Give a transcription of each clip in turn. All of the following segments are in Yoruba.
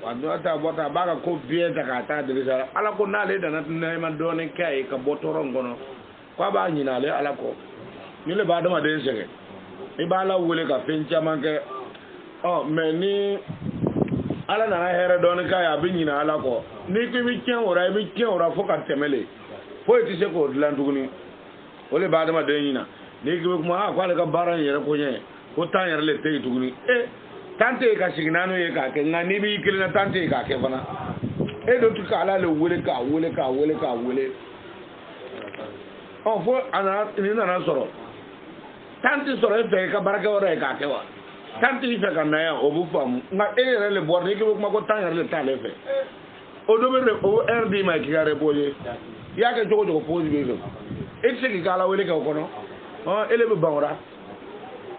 ando ta bota baga ko biye ta ka ta dirisa ala ko nale da na ma doni kai ka botoro ngono kwa ba nyina le ala ko ni le ba dama de sege e ba la wule ka fincha manke oh me ni ala na here doni kai abi nyina ala ko ni ki mi ken ora fo ka temele fo ti se ko landuguni ole ba dama de nyina ni ki kuma kwa le ka baran yere ko nye ko tan yere le te tuguni tante ka signano ye ka ke ngani bi kilina tante ka ke fana e do tu kala le wole on fo ana ni na soro tante soro e fe ka baraka ora e ka ke wa tante fe ka na ya obu fam nga e re le bor ni ke ma ko tan le tale fe o do be o rd ma ki gare boye ya ke jogo pose be so e se ki kala wole ka ko no o ele be bangora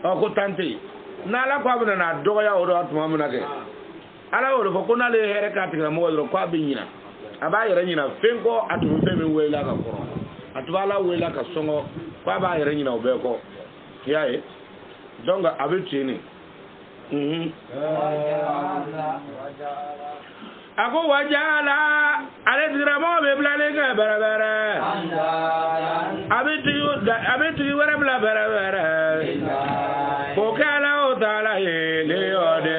ko tante na la kwa bana na dogo ya odo atuma mun ake ala odo ko na le here ka tigra mo odo kwa bi nyina aba yere nyina fenko atu fe mi wela ka koro atu ala wela ka songo kwa ba yere nyina obe ko yae donga abetini ako wajala ale tigra mo be blale ka barabara abeti wara bla barabara ko kala dala ye le ode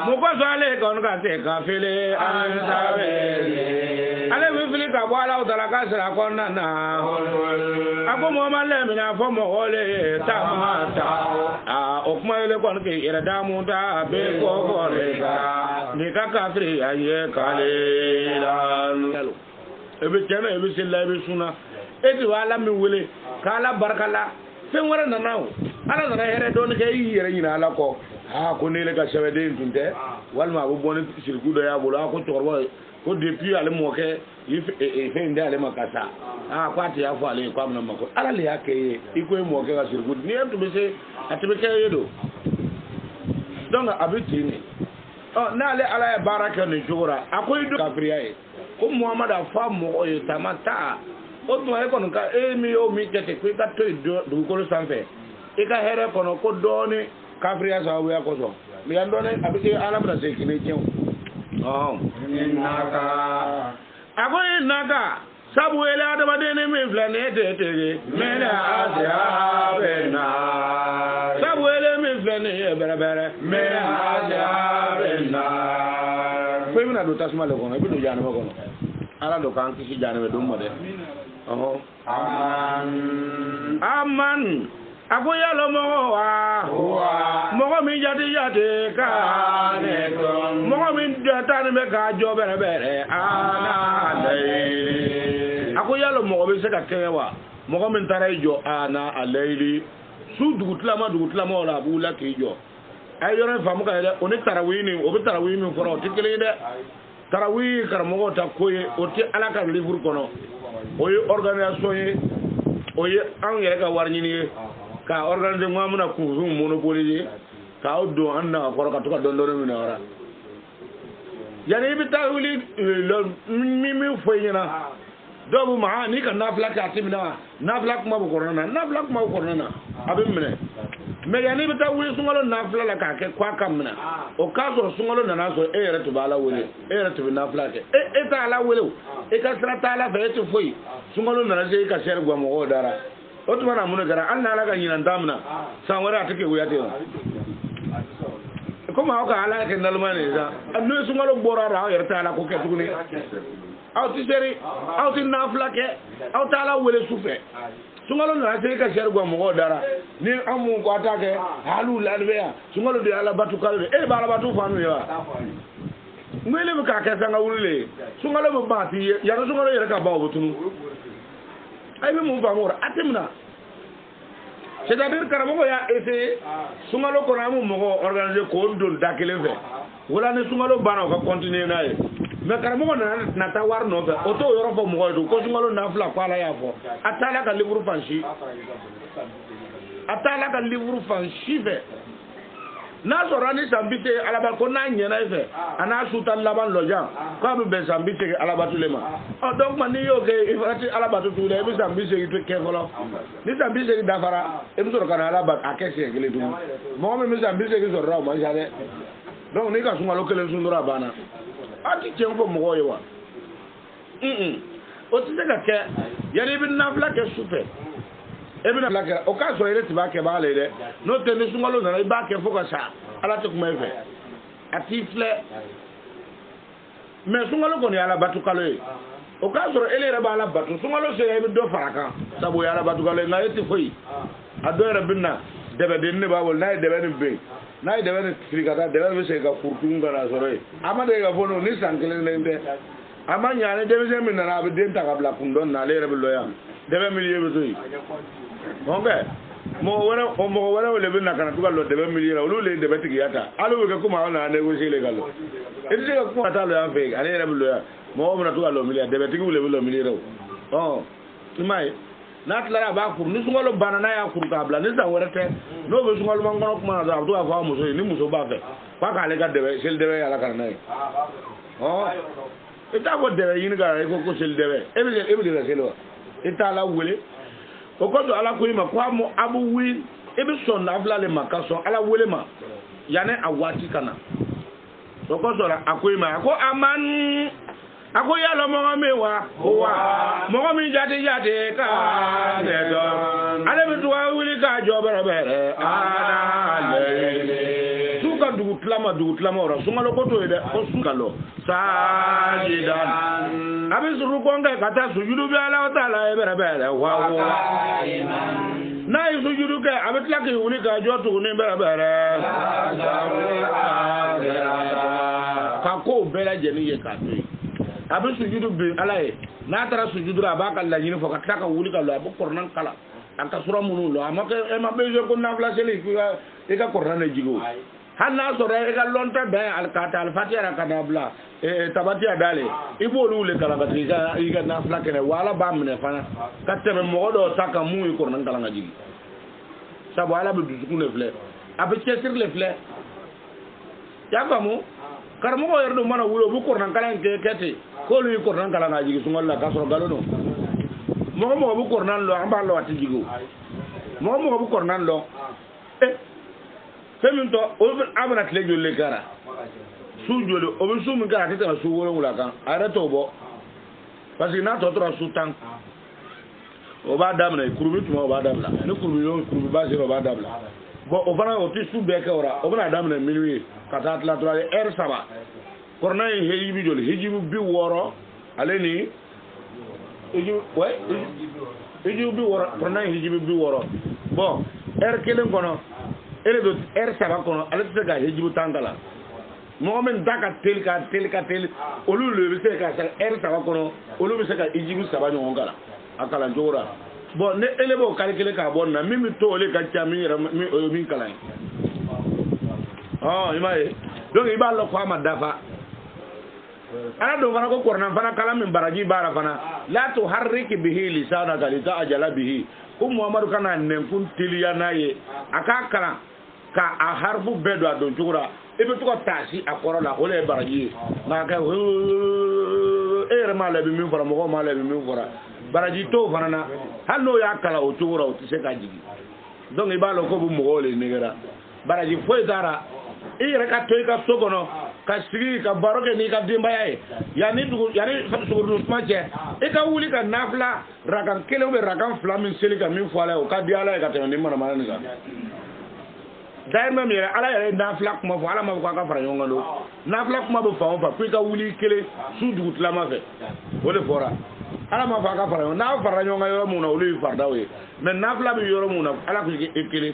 mo ko so ale kon ka se ka fele an sabe ale mi fili ka wala dala ka sira kon na ako mo ma le mi na fo mo ole ta ma ta o kuma le kon ke ira da mu da be ko ko le ka ni ka fri aye kale lan ebe tena ebe sella ebe suna edi wala mi wele kala barkala fen wara nanaw ala na here don ke yere nyina ala ko ha ko ne le ga sewede tunte walma bu boni sirgu do ya bula ko torbo ko depuis ale mo ke fe nda ale makasa ha ko ati ya fo ale ko amna mako ala le yake iko mo ke ga sirgu ni en to be se atibe ke yedo donc abitini oh na ale ala ya baraka ni jura akoy do kafriyae ko muhammad afa mo o tamata o to e kono ka e mi o mi kete ko ka to do ko sanfe e ka here kono ko doni kafriya sa we ko so mi andone abike ala bra se kini chen oh naka akoy naka sabu ele adama de ne mi flane tete mena asia bena sabu ele mi flane e berabere mena asia bena fe mi na do tasma le kono e bi do jana ma kono ala do kan ki jana me do mo de oh aman ako yalo mo wa mo mi jati ka ne ko mo mi jata ne me ka jo berabere ana dai ako yalo mo be se ka kewa mo min taray jo ana alayli su dugutla ma wala bula ke jo ay yoro famu ka ele oni tarawini o be tarawini foro tikele de tarawi kar mo ta koye o ti alaka livre kono o yi organisation yi o yi an yere ka warnyini ka organiser mo amuna ku monopoly ka o do anda ko ka to ka don mi wara yani bi tawili mi foyina dobu ma ni ka nafla ka timina nafla kuma bu korona abin mine me yani bi tawili sungalo nafla la ka ke kwa kamna o ka so sungalo na so e yere to bala wele e yere to nafla ke e ta ala wele e ka sra ta ala fe to foyi sungalo na je ka sher gwa mo dara o to na mun gara an na ala ga nyina ndamna san wara take wuya te kuma ka ala ke nalmane za annu sungalo borara yere ta ala ko ke tuguni auti seri auti nafla ke auti ala wele sufe sungalo na se ka sher gwa mo dara ni amu ko atake halu ladbeya sungalo de ala batu kalbe e bala batu fanu ya ngwele mu ka ka sanga wulile sungalo mu bati ya sungalo yere ka ba obutunu ay be mu ba mora atimna c'est-à-dire karamo ya essayer sungalo ko na mu mo organiser ko ndol dakele fe wala ne sungalo bana ko continuer nae me karamo na ta war no be oto yoro fo mo do ko sungalo na fla kwala ya fo atala ka livre fanchi ve na so rani sambite alaba ko na nyena ife ana sutan laban lojan ko be sambite alaba tulema o donc man ni yo ke ifati alaba tu le be sambite to ke folo ni sambite dafara e bi so kana alaba akese gele du mo me sambite ki so raw ma jale donc ni ka sungalo kele sundura bana ati tiɲɛ fɔ mɔgɔw ye wa o tɛ se ka kɛ yanni i bɛ nafila kɛ su fɛ e bɛ nafila kɛ o k'a sɔrɔ e de tɛ b'a kɛ b'a la dɛ n'o tɛ ni sunkalo nana i b'a kɛ fo ka sa ala tɛ kuma e fɛ a t'i filɛ mais sunkalo kɔni ye ala bato kalo ye o k'a sɔrɔ e yɛrɛ b'a la bato sunkalo sera i bɛ dɔ fara a kan sabu o ye ala bato kalo ye nka e tɛ foyi a dɔw yɛrɛ bɛ na dɛbɛdenni de b'a bolo n'a ye dɛbɛ nin ben n'a ye dɛbɛ nin fili ka taa dɛbɛ bɛ segin ka furutun ka na sɔrɔ yen a ma deli ka fɔ n'o ni san kelen tɛ a ma ɲa ni denmisɛn min nana a bɛ den ta ka bila kundɔn na ale yɛrɛ bɛ lɔ yan dɛbɛ miliye bɛ to yen mɔgɔ wɛrɛw de bɛ na ka na to ka lɔ dɛbɛ miliye la olu de ye dɛbɛ tigiya ta hali bɛ kɛ komi aw nana négocier le ka lɔ i tɛ se ka kuma ka taa lɔ yan fɛ ale yɛrɛ bɛ lɔ yan mɔgɔw bɛ na to ka lɔ miliya dɛbɛtigiw de bɛ lɔ miliye la i m'a ye n'a tilara a b'a kuru ni sunkalo banna n'a y'a kuru k'a bila ni san wɛrɛ tɛ n'o bɛ sunkalo kɔnɔ kuma na dɔrɔn a bɛ to k'a fɔ a muso ye ni muso b'a fɛ k'a k'ale ka dɛbɛ seli dɛbɛ yala ka na n'a ye i t'a fɔ dɛbɛ ɲini ka i ko seli dɛbɛ e bɛ de ka seli wa i t'a la wele o kɔsɔn ala ko i ma ko a bɛ wuli i bɛ sɔn nafila de ma ka sɔn ala wele ma yanni a waati ka na o kɔsɔn a ko i ma a ko amani a ko yala mɔgɔ min wa mɔgɔ min jate ka ne dɔn ale bɛ to ka wuli k'a jɔ bɛrɛ su ka dugu tilama o la sunkalo ko t'o ye dɛ ko sunkalo sajidan a bɛ suru kɔnkɛ ka taa sujudu bɛ ala ta la bɛrɛ n'a ye sujudu kɛ a bɛ tila k'i wuli k'a jɔ tuguni bɛrɛ ka kow bɛɛ lajɛlen ye k'a to yen a bɛ sujudu bin ala ye n'a taara sujudu a b'a ka laɲini fɔ ka tila ka wuli ka lɔ a bɛ kɔrɔnan kala a ka sura minnu lɔ a ma kɛ e ma bɛ ko nafila seli i ka kɔrɔnan de jigi o hali n'a sɔrɔ i ka lɔn tɛ bɛn ka taa alifatiya la ka n'a bila tabatiya dale i b'olu wuli kalan ka tigɛ i ka nafila kɛnɛ wa ala b'a minɛ fana ka tɛmɛ mɔgɔ dɔw ta kan mun ye kɔrɔnan kalan ka jigi sabu ala bɛ dusukun de filɛ a bɛ cɛsiri de filɛ i y'a faamu karamɔgɔ yɛrɛ dun mana wuli o bɛ kɔrɔnan kalan kɛ ten k'olu ye kɔrɔnan kalan ka jigin sunkalo la k'a sɔrɔ nkalon don mɔgɔ bɛ kɔrɔnan lɔ an b'a lɔ a tɛ jigin o mɔgɔ bɛ kɔrɔnan lɔ fɛn min tɔ a bɛna tile joli de kɛra su joli o bɛ su min kɛra a tɛ tɛmɛ su 7 kan a yɛrɛ t'o bɔ parce que n'a tɔ tora su 10 o b'a daminɛ kurubi tuma o b'a dabila ni kurubiba sera o b'a dabila bon o fana o tɛ su bɛɛ kɛ o la o bɛna daminɛ minuit ka taa tila tora heure 3 kɔrɔnan ye hijibi joli hijibi 60 ale ni hijibi 60 kɔrɔnan ye hijibi 60 bon heure 1 kɔnɔ e de bɛ heure 3 kɔnɔ ale tɛ se ka hijibi 10 kalan mɔgɔ min da ka teli olu de bɛ se ka heure 3 kɔnɔ olu bɛ se ka hijibi 3 ɲɔgɔn kalan a kalan cogo la bon ne ele b'o calculer k'a bɔ nin na min bɛ to o de ka ca min o ye min kalan ye i m'a ye donc i b'a lɔ ko a ma dafa ala don fana ko kɔrɔnan fana kalan min baraji baara fana la tuharrik bihi lisanaka lita'jala bihi ko Muhamadu kana nɛnkun teliya n'a ye a k'a kalan ka a harifu bɛɛ don a don cogo la i bɛ to ka taasi a kɔrɔ la o de ye baraji ye nka kɛ e yɛrɛ m'a la i bɛ min fɔra mɔgɔw m'a la i bɛ min fɔra baraji t'o fana na hali n'o y'a kalan o cogo la o tɛ se ka jigin donc i b'a dɔn ko bɛ mɔgɔw de negera baraji foyi t'a la i yɛrɛ ka to i ka so kɔnɔ ka sigi ka baro kɛ n'i ka denbaya ye yanni sugurudun suma cɛ i ka wuli ka nafila rakan 1 ou bien rakan 2 min seli ka min fɔ ala ye o ka di ala ye ka tɛmɛ ni manamana nin kan d'ailleurs même yɛrɛ ala yɛrɛ ye nafila kuma fɔ ala ma fɔ k'a ka fara ɲɔgɔn kan don nafila kuma bɛ fan o fan fo i ka wuli 1 su dugu tilama fɛ o de fɔra ala ma fɔ a ka fara ɲɔgɔn n'a farala ɲɔgɔn kan yɔrɔ mun na olu ye faridaw ye mais nafila bɛ yɔrɔ mun na ala ko i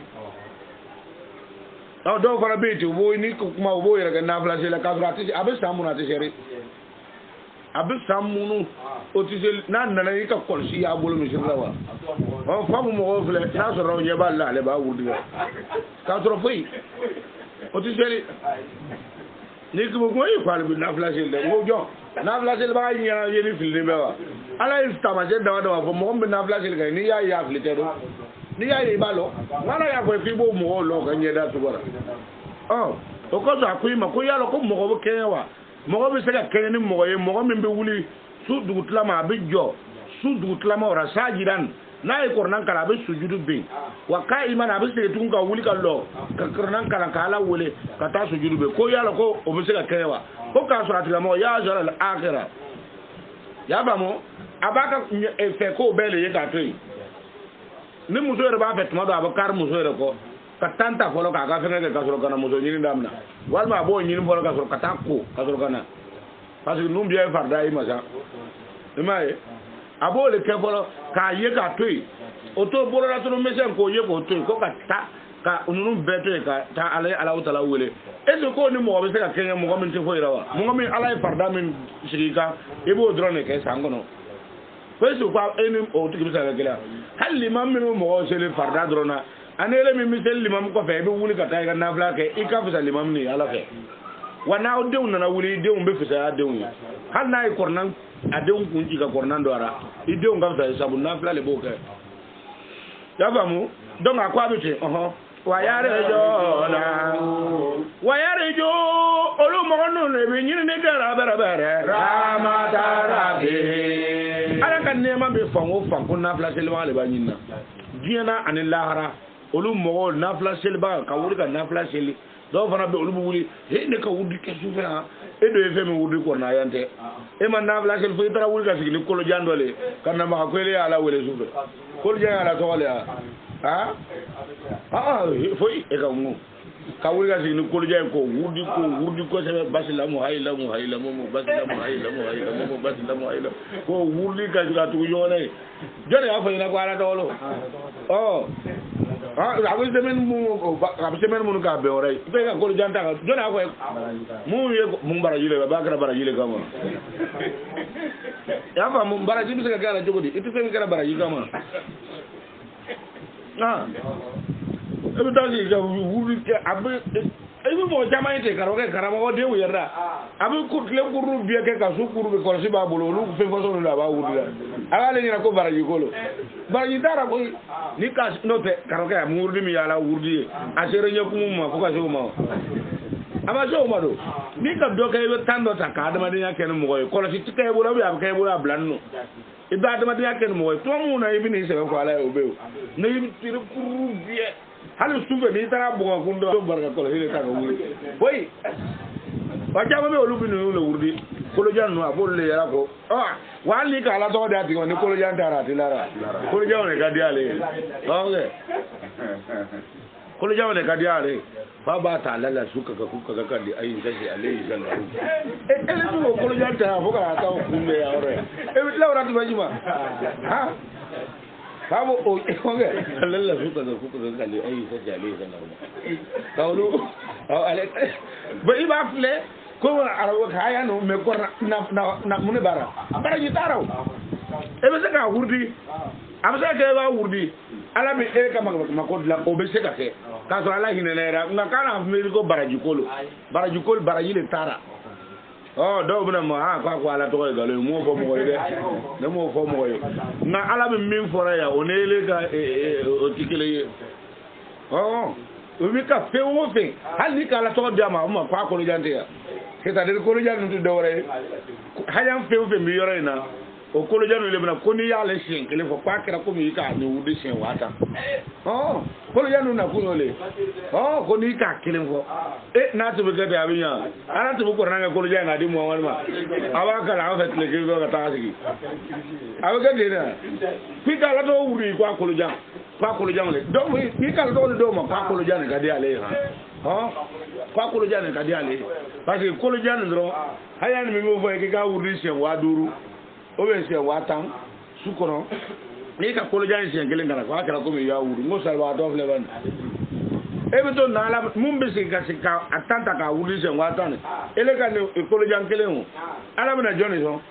1 dɔw fana bɛ yen ten u b'o ni kuma u b'o yɛrɛ kɛ nafila seli la k'a sɔrɔ a bɛ san mun na a tɛ seri a bɛ san minnu o tɛ seli n'a nana i ka kɔlɔsi y'a bolo misiri la wa fa mu mɔgɔw filɛ n'a sɔrɔ o ɲɛ b'a la ale b'a wuli k'a sɔrɔ foyi o tɛ seli n'i ko ko e ko ale bɛ nafila seli dɛ n ko jɔn nafila seli b'a ɲɛna ye ni filinen bɛ wa ala ye taamasiyɛn dama dama fɔ mɔgɔ min bɛ nafila seli kɛ n'i y'a ye a fili tɛ dɔn n'i y'a ye i b'a lɔ n'ala y'a fɔ k'i b'o mɔgɔw lɔ ka ɲɛda cogo la o kɔsɔn a ko i ma ko y'a lɔ ko mɔgɔ bɛ kɛɲɛ wa mɔgɔ bɛ se ka kɛɲɛ ni mɔgɔ ye mɔgɔ min bɛ wuli su dugu tilama a bɛ jɔ su dugu tilama o la sajidan na yi kornan kala be sujudu be wa ka iman abe se tun ka wuli ka lo ka kornan kala kala wole ka ta sujudu be ko yala ko o be se ka kewa ko ka sura tiga mo ya jara al akhirah ya ba mo abaka fe ko bele ye ka toyi ni muso yɛrɛ b'a fɛ tuma dɔ a bɛ kari muso yɛrɛ kɔ ka tanta fɔlɔ k'a ka fɛngɛ kɛ ka sɔrɔ ka na muso ɲini daminɛ walima a b'o ɲini fɔlɔ ka sɔrɔ ka taa ko ka sɔrɔ ka na parce que nun biya ye farida i ma sa i m'a ye a b'o de kɛ fɔlɔ k'a ye k'a to yen o to bolola tunu misɛn k'o ye k'o to yen ko ka taa ka ninnu bɛɛ to yen ka taa ala ye Alahu Taala wele est ce que k'o ni mɔgɔ bɛ se ka kɛɲɛ mɔgɔ min tɛ foyi la wa mɔgɔ min ala ye farida min sigi i kan i b'o dɔrɔn de kɛ san kɔnɔ ko est ce que ko e ni o tigi bɛ se ka kɛ gɛlɛya hali limam minnu mɔgɔw seli farida dɔrɔn na ani ele min bɛ seli limam kɔfɛ i bɛ wuli ka taa i ka nafila kɛ i ka fisa limam ni ala fɛ wa n'aw denw nana wuli i denw bɛ fisaya denw ye hali n'a ye kɔrɔnan a denw kun ci ka kɔrɔnan dɔ ara i denw ka fisa sabu nafila de b'o kɛ y'a faamu donc a ko a bɛ ten wayare jo olu mɔgɔ ninnu de bɛ ɲinini kɛra bɛrɛbɛrɛ ramadarabi ala ka nɛɛma bɛ fan o fan ko nafila selibaga de b'a ɲini na diɲɛ na ani lahara olu mɔgɔw nafila selibaga ka wuli ka nafila seli dɔw fana bɛ olu bɛ wuli he ne ka wuli kɛ sufɛ han e dɔ ye fɛn min wuli kɔnɔ yan tɛ e ma nafila seli fo i taara wuli ka sigi ni kolojan dɔ le ka na maka ko ele y'ala wele sufɛ kolojan y'ala tɔgɔ le ya foyi e ka mun ka wuli ka sigi ni kolojan ko wurdi kosɛbɛ basilamu hayilamu basilamu hayilamu ko wurdi ka sigi a tugu ɲɔgɔn na ye jɔnni y'a fɔ ɲɛna ko ala tɔgɔlo a bɛ semaine minnu k'a bɛn wɛrɛ ye i bɛ ka kolojan ta kan jɔnni y'a fɔ mun ye mun baraji le a b'a kɛra baraji le kama i y'a faamu baraji bɛ se ka kɛ a la cogo di i tɛ se min kɛra baraji kama e bɛ taa sigi ka wuli kɛ a bɛ i bɛ mɔgɔ caman ye ten karamɔgɔ denw yɛrɛ la a bɛ tile kuru biyɛ kɛ ka su kuru bɛ kɔlɔsi b'a bolo olu fɛn fɔsɔn de a b'a wuli la a b'ale ɲɛna ko baraji ko lo baraji taara koyi ni ka n'o tɛ karamɔgɔ a murudi min y'ala wurudi ye a sera ɲɛkumu ma fo ka se o ma a ma se o ma don n'i ka dɔ kɛ i bɛ tan dɔ ta ka adamadenya kɛ ni mɔgɔ ye kɔlɔsi tɛ kɛ i bolo a bɛ kɛ i bolo a bila nin nɔ i bɛ adamadenya kɛ ni mɔgɔ ye tuma minnu na i bɛ n'i sɛbɛn fɔ ala ye o bɛ yen n'i bɛ tile kuru biyɛ hali sufɛ n'i taara bɔgɔkun dɔ barika kɔlɔsi de ta ka wuli foyi wa caman bɛ olu bɛ ninnu le wurudi kolojan ninnu a b'olu le yɛrɛ ko wa hali n'i ka ala tɔgɔ d'a tigi ma ni kolojan taara a tɛ lara kolojanw de ka di ale ye kolojanw de ka di ale ye fa b'a ta ala la su ka di ayi kasi ale y'i ka lauru ele tun ko kolojan ta fo ka taa kun bɛ yan yɔrɔ ye e bɛ tila o la tuma juma fa b'o o kɛ ale la su ka di ayi kasi ale y'i ka lauru ka olu ale i b'a filɛ ko arabu kaya no me ko na mun bara baraji taraw e be se ka wurdi am se ka ba wurdi ala be e ka mako la o be se ka ke ka so ala hinelera nga kana me ko baraji baraji le tara do buna ma ko ala to ga le mo fo mo de ne mo fo mo na ala be min fora ya onele ga o tikele ye o mi ka fe wo fe hali ka ala to diama ma ko ko jante ya c'est-à-dire kolojan ntu dawre hayan fe mi yoro ina o kolojan le bena ko ni ya le shen kele fo kwa kera ko mi ka ni wudi shen wata kolojan na ko le ko ni ka kele fo na to be ga abinya ana to ko ranga kolojan na di mo ma aba ka la fa tle ke ga ta sigi aba ga de na ki ka la do wuri kwa kolojan le do mi ka la do ma kwa kolojan ga de ale kwa kolojan ka di ale parce que kolojan ndro hayani mi mo foye ka wuri sen wa duru o be sen wa tan su kono ni ka kolojan sen kelen kana kwa kala ko mi ya wuri mo salwa do fle ban e be to na la mum be se ka atanta ka wuri sen wa tan ele ka ne kolojan kelen o ala bena joni so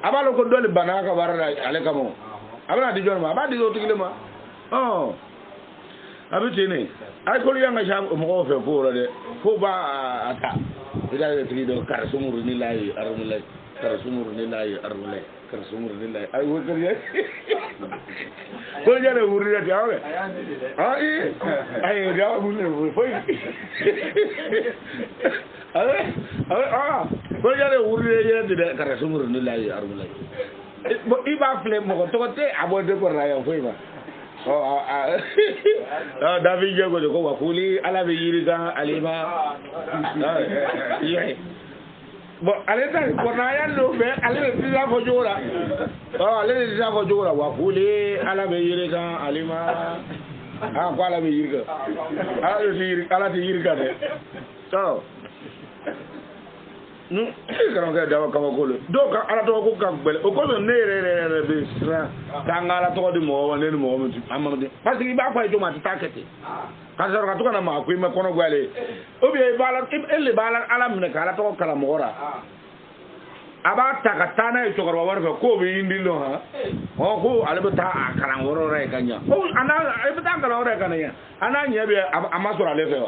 abalo ko dole banaka warala ale kamo abana di joni ma abadi do tigile ma abitene ay ko yanga jam mo fe ko de fo ba ata ila de trido kar sumuru ni lay armulay kar sumuru ni lay armulay kar sumuru ni lay ay wo kar ye ko jale wuri de yawe ay ya bu ne fo ko jale wuri de kar sumuru ni lay armulay bo iba fle mo ko to te abode ko raya fo ba David Jago de ko wakuli ala be yiriga alima bon ale ta ko na ya no be ale be la ko jora ale be la ko jora wakuli ala be yiriga alima ko ala be yiriga ala be yiriga de so no karam ga dawa kama ko le do ka ala to ko ka bele o ko ne re be sra tangala to di mo wone ni mo mo amade parce que ba fa to ma takete ka so ka to na ma ko me kono gwale o bi bala ele bala ala mne ka ala to kala mo ora aba takatana e to ko war ko bi indi lo ha o ko ala be ta akala ngoro re kanya o ana e be ta kala ora kanya ana nye be amasura le fe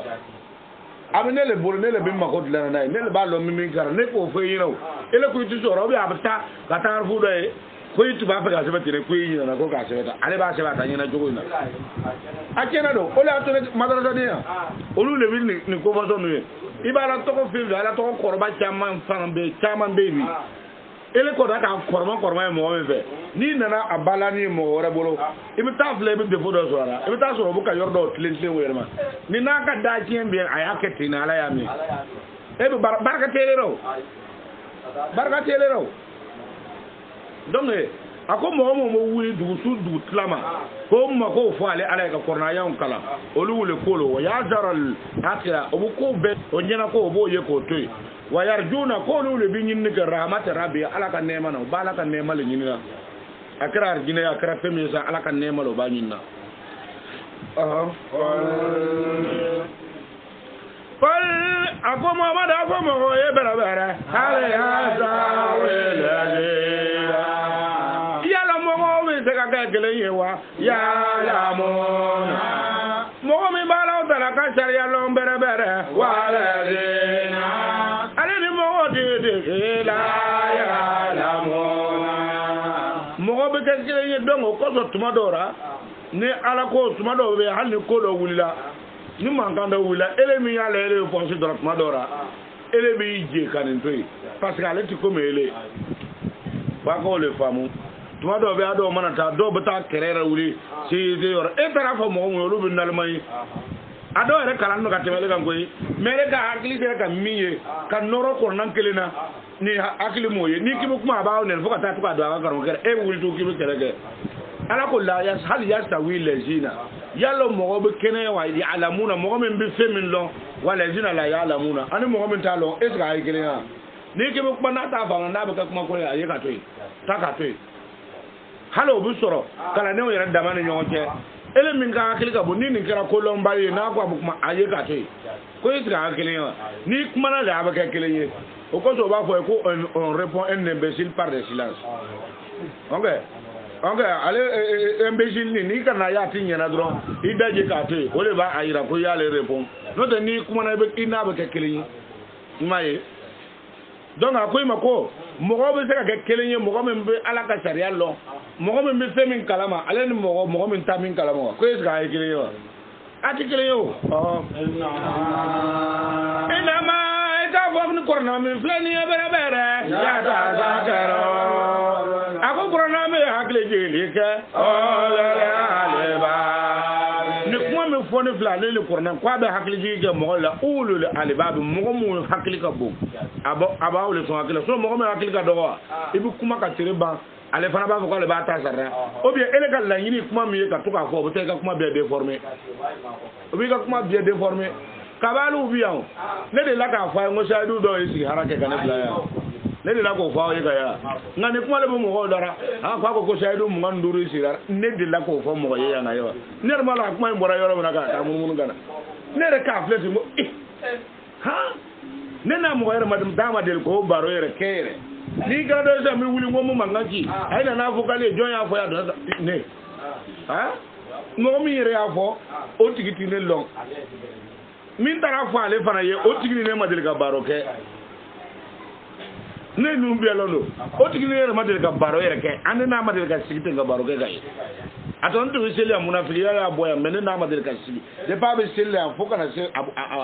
abi ne le bolo ne le be mako dila na ne le ba lo mi kara ne ko fe yino ele ko itu so ro bi abta ka ta fu do e ko itu ba fa ga se betire ko yino na ko ka se beta ale ba se bata nyina jogo na akena do o la to ne madara do dia o lu le bi ni ko fa so no e ibara to ko fi ala to ko korba chaman be bi ele ko da ka korma mo fe ni nana abala ni mo wora bolo ibi ta fle bi defo do so ara ibi ta so bu ka yordo tlen werma ni na ka da cien bien aya ketina ala ya mi e bi barka telero donc ako mo wuli du su du tlama ko ma ko fo ale ala ka korna yan kala olu wule kolo wa yazaral akira obu ko be o nyana ko bo ye ko toy wa yarjuna ko lu bi nyin ni rahmat rabbi ala ka nema na ba ala ka nema le nyina akra arjina akra femi sa ala ka nema lo ba nyina fal ako muhammad ako mo ye bara ala hasa wala wa ya la mona mo mi bala dala ka sharia lo bere wala dina ale ni mo de la ya la mona mo be ke ye dongo ko so tumadora ni ala ko tumadora be hanni ko do wulila ni man kan do wulila ele mi ya le ele fonsi do tumadora ele bi je kanin toy parce que ale ti ko mele ba ko le famu tuma do be ado manata do bata kerera wuli si de yor e tara fo mo mo lu bin dalmay ado re kala no ka temele kan koy mere ka akili se ka miye kan noro ko nan kelina ni akili moye ni kibu kuma ba ne fo ka ta ka do ka karo kere e wuli to kibu kerege ala ko la yas hal yastawi lazina yallo mo be kene wa di alamuna mo men be femin lo wala zina la yalamuna ani mo men ta lo e ka ay kelina ni kibu kuma na ta fa na be ka kuma ko ya ye ka toy ta ka toy halo bu soro kala ne yera damane nyonche ele min ka akili ka bonni ni kera ko lon bari na ko abukuma aye ka te ko itra akili ni kuma na la ba ka akili ye o ko so ba fo ko on répond un imbécile par des silences okay ale imbécile ni kana ya tin yana dro idaje ka te o le ba ayira ko ya le répond no de ni kuma na be ina ba ka akili maye donc akoy mako mogo be se ka kelenye mogo men be ala ka sharia lo mogo men be femin kalama ale ni mogo men tamin kalama ko es ga kelenye wa ati kelenye o ina ma eta fo ni korna men flani bere ya ta za kero ako korna me hakle jeli ke o le ba ni kuma me fo ni flani le korna kwa be hakle jeli ke mogo la ulu le alibab mogo mu hakle ka bo aba ole so akila so mo ko me akila do wa ibi kuma ka tere ba ale fana ba ko ale ba ta sarra o bien ele ka la yini kuma mi ka to ka fo bo te ka kuma bien déformé o bi ka kuma bien déformé ka ba lu bi yawo ne de la ka fa ngo sa du do isi harake ka ne bla ya ne de la ko fa o ye ka ya ngani kuma le bo mo ko dara ha fa ko sa du mo nganduru isi dara ne de la ko fa mo ye ya na yo ne ma la kuma mbora yoro na ka ta mun gana ne re ka fleti mo ha nena mo yere madam dama del ko baro yere kere ni ga do sa mi wuli ngomu mangaji ay na fo kale jonya fo ya do ne ha mo mi yere afo o tigiti ne long min tara fo ale fana ye o tigini ne madel ka baro ke ne nu bi alondo o tigini ne madel ka baro yere ke ande na madel ka sigite ka baro ke gay aton to sele amuna filiya ya boya menen na madel ka sigi de ba be sele fo kana se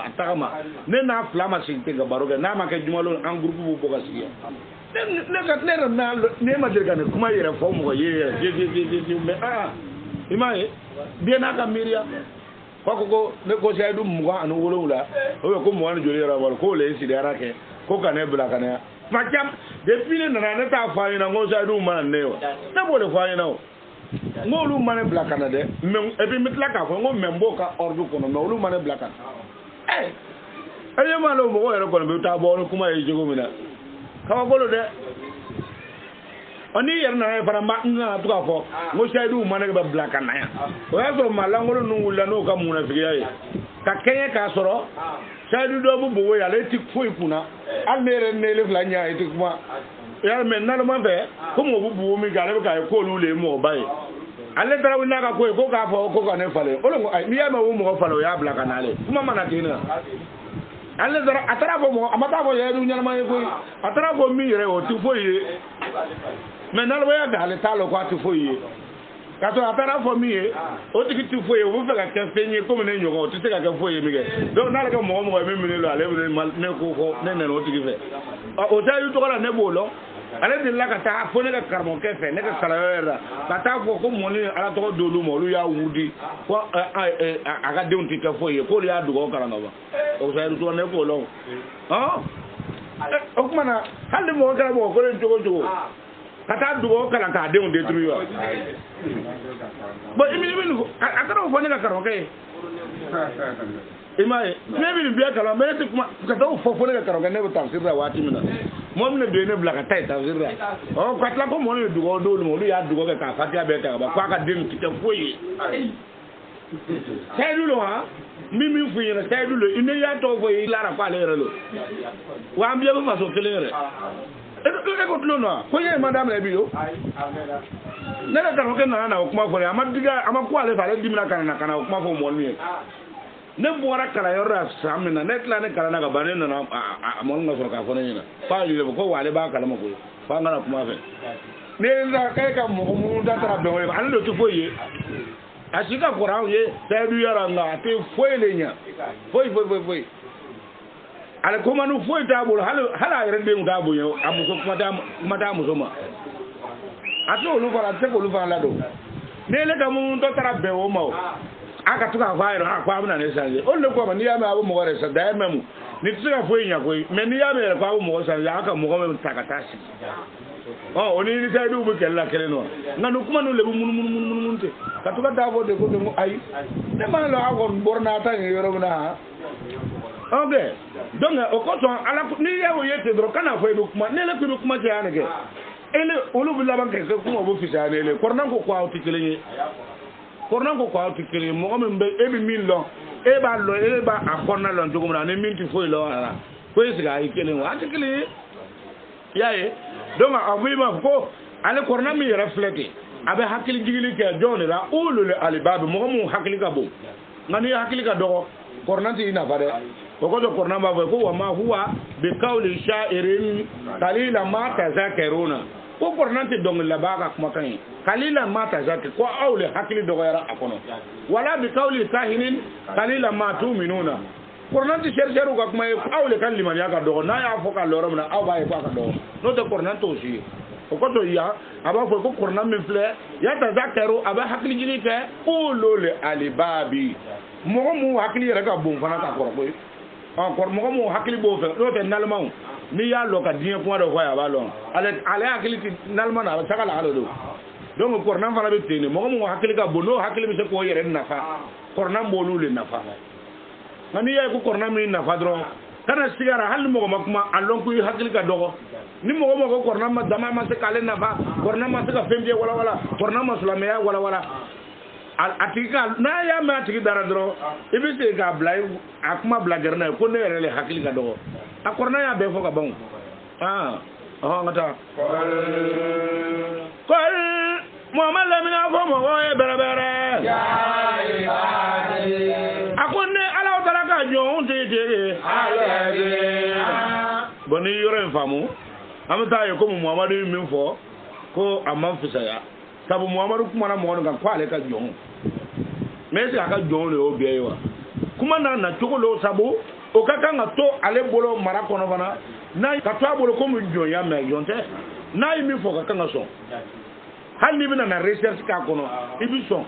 atama ne na flama sigite ka baro ke na ma ke jumalo en groupe bu boka sigi ne ka ne na ne madel ka ne kuma yere fo mo ye me imaye bien aka miria ko ne ko sai dum muga anu wolowula o ko mo wan jori ra wal ko le si dara ke ko kana bla kana macam depuis le nana ta fa ina ngo sai dum man ne wa na bo le fa ina o ngolu man bla kana de men e bi mitla ka ko ngo membo ka ordu ko no ngolu man bla kana aye ma lo mo ko be ta bo kuma e jogo mina ka ko lo de oni yer na fara ma na to ka fo ngo sai dum man ba bla kana ya o ya so ma la ngolu nu la no ka muna fi ya ka kenye ka soro sai du do bu bo ya le tik fo ikuna al mere ne le fla nya tik ma ya men na ma be ko mo bu bu mi ga le ka ko lu le mo ba yi ale dara wina ka ko ka fo ko ka ne fale o lo ai mi ya ma wo mo fale ya bla kana le kuma mana tina ale dara atara fo mo amata fo ya du nya ma ko atara fo mi re o ti fo yi men na lo ya ga le ta lo ko ti fo yi ka to atara fo mi e o ti ti fo yi wo fe ka ke fe ni ko me ne nyogo ti se ka ke fo yi mi ge do na le ka mo mi mi le ale ne ko ne ne o ti fe o ta yu to la ne bo lo ale de la ka ta fo ne ka karmo ke fe ne ka sala yera ka ta fo ko mo ni ala to do lu mo lu ya wudi ko aga de un ti ke fo yi ko ya du ko kala no ba o sa yu to ne ko lo o kuma na hande mo kala mo ko le jogo kata dugo kala ka de on détruire wa bo imi akara fo ne ka karo ke imaye mebi biya kala me te kuma kata fo ne ka karo ne ba tafsir ra wati mina mo ne de ne blaka tay tafsir ra o katla ko mo ne dugo do lu mo lu ya dugo ka fatia be ta ba kwa ka dem ti te foyi sai du lo ha mimi fu yina sai du lo ine ya to foyi lara fa le re lo wa mbiya ba so kele re e ko tlo no ko ye madame le biyo ne la tan ko na kuma ko amadiga amaku ale fa le dimina kana kuma fo mo ni ne bora kala yorra samina ne tla ne kala na ga bane na mo nga so ka fo ne na fa li le ko wale ba kala mo ko fa ngana kuma fe ne la kay ka mo da tara be wale an do to fo ye asika ko rawo ye ta du yara nga te fo le nya fo ale kuma nu foi tabo hala yere de ngabo yo amuso mata muso ma ato lu fara te ko lu fara la do ne le gamu to tara be wo ma aka tuka fairo akwa abuna ne sanje o le ko ma ni ya ma abu mo gore sa da memu ni tuka foi nya ko me ni ya me ko abu mo sa ya aka mo go me takatasi oni ni sai du bu kella kele no nganu kuma no le mun te ka tuka dabo de ko de ay ne ma lo agon borna ta yoro na okay donc o ko ton ala ni ya wo yete dro kana fo edu kuma ne le ko kuma je anage ele olu bi laban ke ko bo fi sa ne le kornan ko kwa otikele mo mo mbe e bi min lo e ba akona lo njogo na ne min ti fo lo ala ko isiga ikele wa atikele yaye donc aguma ko ale kornan mi refléter abe hakili jigili ke jone la ulu le alibab mo mo hakili ka bo ngani hakili ka do kornan ti ina fare ko do kornan ba ko wa ma huwa bi qawli sha'irin qalila ma tazakaruna ko kornan ti dong la ba ka kuma kan qalila ma tazakir ko awle hakili do yara akono wala bi qawli kahinin qalila ma tu'minuna kornan ti chercheru ka kuma awle kan liman ya ka do na ya fo ka loro na aw ba e ka do no de kornan to si ko to ya aba fo ko kornan min fle ya tazakaru aba hakili jini ke ulul alibabi mo hakili yara ka bon fana ka korbo encore mo hakili bo fe do te nalmaw ni ya lo ka dien ko do ya ba lo ale hakili ti nalma na saka la do donc kornan fana be tene mo hakili ka bono hakili mi se ko yere nafa kornan bolu le nafa ngani ya ko kornan mi nafa dro kana sigara hal mo makuma allon ko hakili ka dogo ni mo ko kornan ma dama ma se kale nafa kornan ma se ka fembe wala kornan ma sulamiya wala atika na ya ma atiki dara dro ibi se ga blay akuma blager na ko ne rele hakili ka do akorna ya be fo ka bon ngata kol muhammad lamina fo mo e berebere ya ibadi akonne ala tara ka jo tete alebe boni yore famu amta ye ko muhammad min fo ko amman fisaya sabu muhammadu kuma na mo kan kwale ka jon mesi aka jon le obi wa kuma na chokolo sabu o kaka nga to ale bolo mara kono bana na ka to bolo ko mu jon ya me yonte na mi fo kaka nga so hali bi na research ka kono ibi so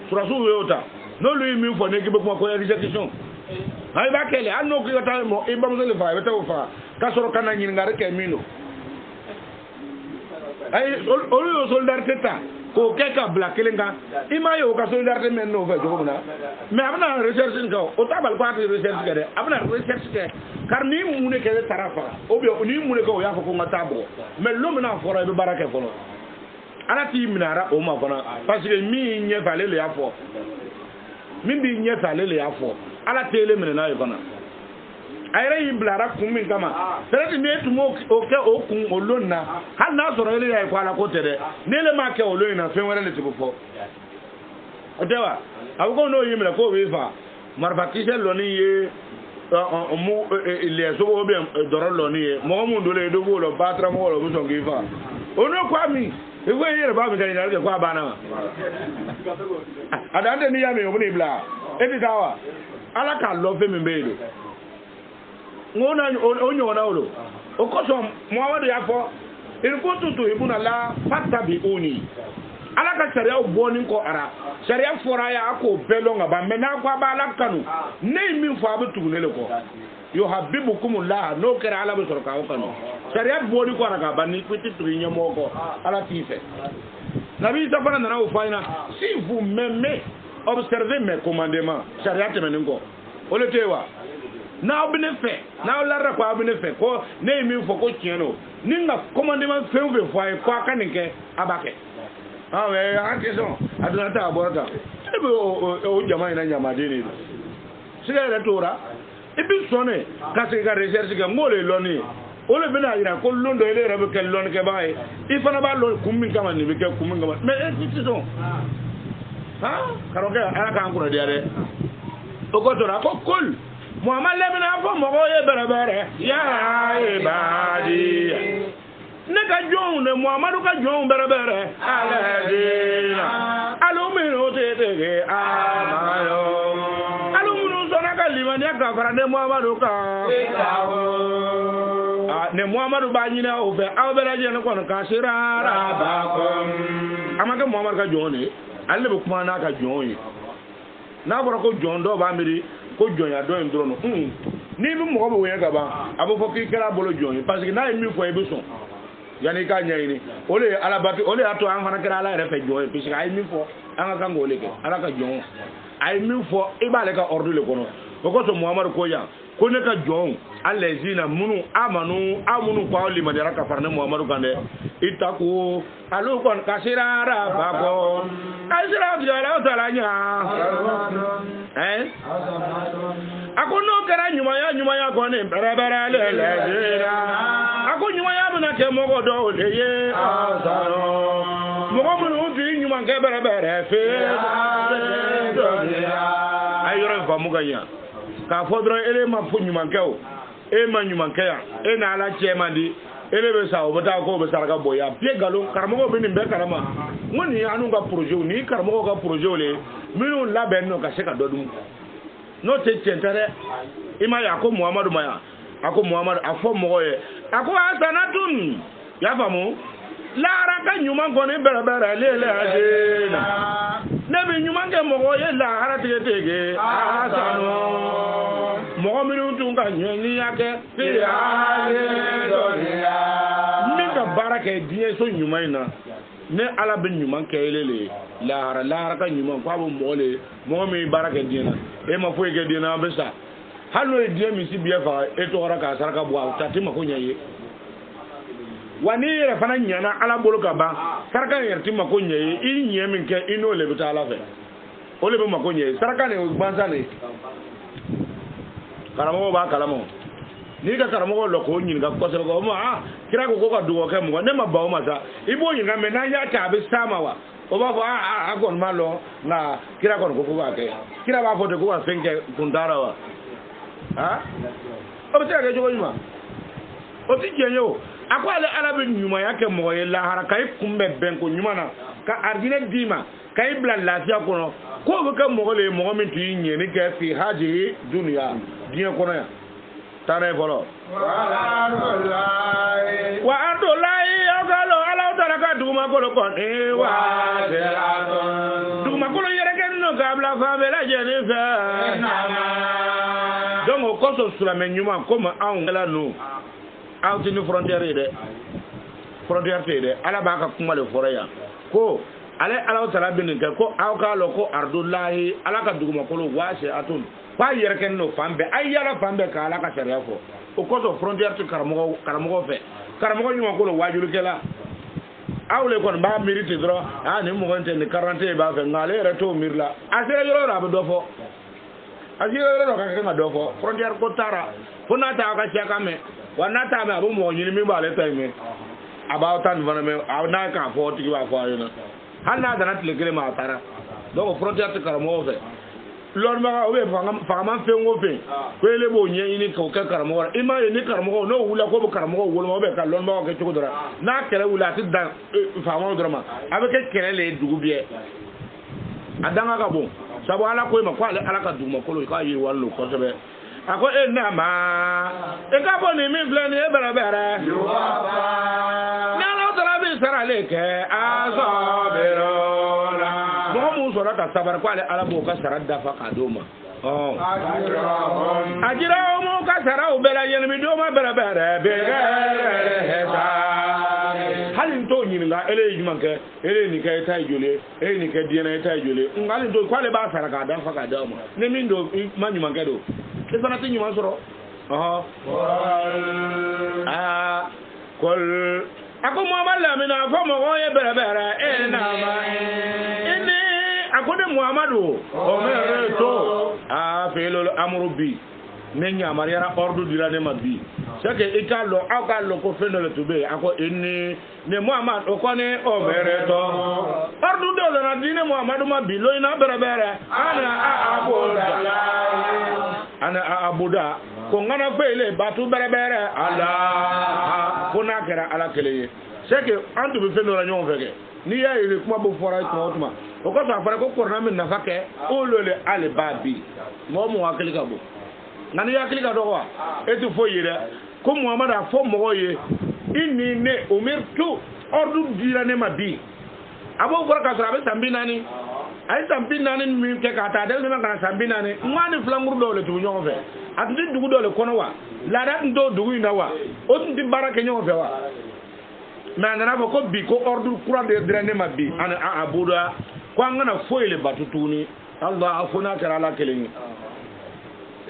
surasu yota no lui mi fo ne gibe ko execution ay ba kele an no ko yota mo e bam le fa beta fa ka soro kana nyin ngare ke mino ay olu yo solidarité ta ko keka bla kelenga ima yo ka solidarité men no fa jogo na mais abna recherche ngaw o tabal ko ati recherche kede abna recherche ke car ni mu ne kede tarafa o bi ni mu ne ko ya fa ko ngatabo mais lo mena fora be barake ko no ala ti minara o ma fana parce que mi nye fale le afo min bi nye fale le afo ala tele minana yo fana ayre yi blara kun min kama sere ti me tumo o ke o kun o lonna hal na soro ile ya ko ala ko tere ne le ma ke o lonna fe were le ti ko fo o dewa awu ko no yimre ko we fa marfa ki se loni ye mu ile so bo be doro loni ye mo mu ndole do bo lo batra mo lo bu so ngi fa ono kwa mi ewe yere ba mi kan ina ke kwa bana adande ni ya me o ni bla ebi dawa ala ka lo fe mi beedo ngona onyo na ulo okoso muawadu yafo irko tutu ibuna la fatabi uni ala ka sharia oboni ko ara sharia fora ya ko belonga ba mena kwa ba la kanu nei min fo abutu ne le ko yo habibukumullah no kera ala be sorka o kanu sharia boni ko ara ka bani kuti tri nyamo ko ala tife nabi safara na o faina si vous m'aimez observez mes commandements sharia temenen ko ole tewa na obine fe na olara kwa obine fe ko ne mi fo ko tieno ninga commandement fe fe fo ay kwa kanike abake ah we antiso aduna ta aborata ebe o jama ina nyama dini siga le tora ebi sone ka se ga recherche ga ngole loni ole bena ira ko londo ele rebe ke lon ke bae ifana ba lo kummi kama ni be ke kummi kama mais institution ha karoke ala ka ngura diare o ko tora ko kul Muhammad lemina fo mo ye berebere ya ibadi ne ka jon ne Muhammadu ka jon berebere aladina alumino tete amayo alumino sona ka limani ka fara ne Muhammadu ka ne Muhammadu ba nyina o be awbera je ne kono ka sirara ba ko amaka Muhammad ka jon ne alle be kuma na ka jon yi na bora ko jon do ba miri ko jonya do en drono ni bi mo ko we gaba abo fo ki kala bolo jonya parce que na mi fo e beson yani ka nyayini ole ala bati ole ato an fana kala ala refe jonya parce que ay mi fo an ka ngole ke ala ka jon ay mi fo ibale ka ordu le kono ko to Muhammad ko ya ko ne ka jon allazina munu amunu kwa li madara ka farne Muhammad kande itaku alu kon kasirara bako kasira jala talanya akono kara nyuma ya ko ne berebere le ako nyuma ya buna ke mogo do leye asaro mogo mun fi nyuma ke berebere fe ayoro fa muganya ka fodro ele ma fu nyuma ke o e ma nyuma ke ya e na ala chema di ele be sa o bata ko be saraka boya pie galo karamo be ni be karama ngoni anu ga projet ni karamo ga projet le minu laben no ka se ka dodum no te tentere ima ya ko Muhammadu maya ako Muhammad afo moye ako asanatun ya famu la raka nyuma ko ni berebere le adena nabi nyuma ke moye la harate tege asano mo minu tunga nyeni yake fi ale donia mika baraka die so nyuma ina ne ala bin nyuma ke elele la haraka nyuma ko abo mole mo mi baraka dina e ma fo ke dina besa halo e die mi si bia fa e to haraka saraka bo tati ma ko nyaye wani re fana nyana ala bolo ka ba saraka yerti ma ko nyaye i nye min ke ino le bitala fe o le be ma ko nyaye saraka ne gbanza ne karamo ba kalamo ni ka karamo lo ko nyin ga ko se ko ma kira ko ka duwo ke mo ne ma ba o ma sa ibo nyin ga me na ya ta be sama wa o ba fo a gon ma lo na kira ko ba ke kira ba fo de ko wa fenke kundara wa ha o te ga jogo nyuma o ti jenyo akwale arabe nyuma yake mo ye la haraka kumbe ben ko nyuma na ka ardine dima kay blan lafiya ko no ko be ka mo le mo min ti nyeni ke fi haji dunya dinya ko na tare bolo wa ardulai agalo ala taraka duma ko ko e wa duma ko yere no kabla fa bela jeni fa donc ko so sura men nyuma ko ma an la no out ni frontière de frontière de ala ba ka kuma le foraya ko ale ala tala bin ko aw ka lo ko ardullahi ala ka duguma ko wase atun fa yerken no fambe ay yala fambe ka ala ka sharia fo o ko so frontière to karamo fe karamo nyuma ko wajulu kela awle kon ba mérite dro ni mo gonte ni 40 ba fe ngale reto mirla asira yoro rabu do fo asira yoro ka do fo frontière ko tara fona ta ka chaka me wana ta me abu mo nyini mi ba le tay me about tan vana me na ka fo ti ba fo ayuna hanna da nat le gele ma tara donc frontière to karamo fe lor ma o be fama fe ngo fe ko le bo nyi ni ko ka karamo wala ima ni karamo no wula ko bo karamo wala mo be ka lor ma ko ci ko dora na kere wula ti dan fama dora ma avec kere le dugu bie adanga ka bon sabo ala ko ma ko ala ka dugu ma ko ka yi wallo ko sebe ako na ma e ka bo ni mi plan e bere bere yo papa na la dora bi sara le ke azabero mo sura ta sabar ko ala bo ka sara dafa ka doma ajira mo ka sara o bela yen mi doma bere bere bere hesa halin to nyinga ele yimanke ele ni kay tay jole ele ni kay diena tay jole ngalin to ko le ba sara ka dafa ka doma ne min do ma nyumanke do ke sana tin nyuma soro kol ako mo mala mi na fo mo ye bere bere na ma ini akode Muhammadu o mere to felo amru bi nenya mariara ordu dirane mabbi sake ikalo akalo ko fenole tube ako inni ne Muhammad o kone o mere to ordu do na dine Muhammadu mabbi lo ina bere bere ana abuda ko ngana fele batu bere bere ala kuna kera ala keleye sake antu bi fenole nyon feke ni ya ile kuma bo fora ko tuma o ko sa fara ko korna min nafake o lole ale babi mo mo akili ka bo ngani ya akili ka do wa etu fo yire ko Muhammad afo mo ye inni ne umirtu ordu dira ne mabi abo fora ka sara be sambinani ay sambinani mi ke ka ta del ne ma sambinani ngani flamur do le tu nyon fe ati dugu do le kono wa la da ndo dugu ina wa o ti barake nyon fe wa mais nana ko bi ko ordre courant de drainer ma bi ana abuda ko ngana foyle batutuni Allah afuna kara la keleni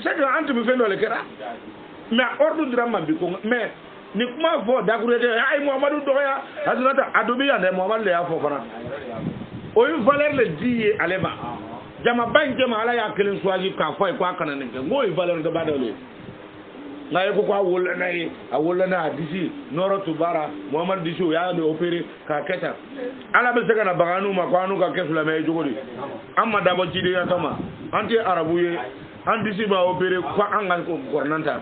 c'est que antu bi fendo le kera mais ordre drama bi ko mais ni kuma fo dakure de ay Muhammadu doya azunata adobi ya ne Muhammad le afo fana o yu valeur le diye alema jama banke ma ala ya kelen soaji ka fo ko akana ne ngo yu valeur de badale na yeko ko awola na disi noro tubara Muhammad disi ya ne opere ka keta ala be sega na baganu ma ko anu ka kesula me jogodi amma dabo jide ya tama anti arabuye an disi ba opere ko anga ko kornanta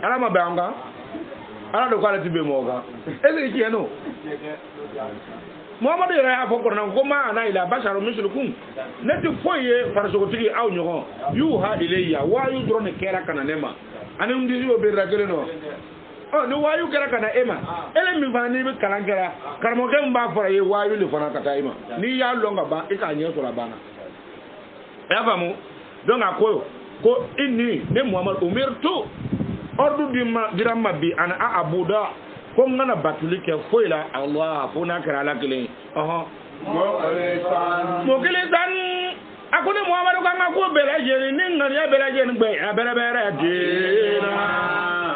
ala ma ba anga ala do kwala tibe mo ga ele ki eno Muhammad ya fa korna ko ma ana ila basharu mislukum neti foye farso tigi aw nyogo yuha ilayya wa yu drone kera kana nema ani ndisi o be ragele no no wayu kera kana ema ele mi fani be kalankera karmo ke mba fora ye wayu le fona kata ema ni ya longa ba e ka nye so la bana ya famu donc akoyo ko inni ne Muhammad umirtu ordu diramma bi ana abuda ko ngana batulike foila Allah fona kera la kele mo kele tan akune Muhammadu ka ngako belaje ni ngani ya belaje ngbe bere bere dina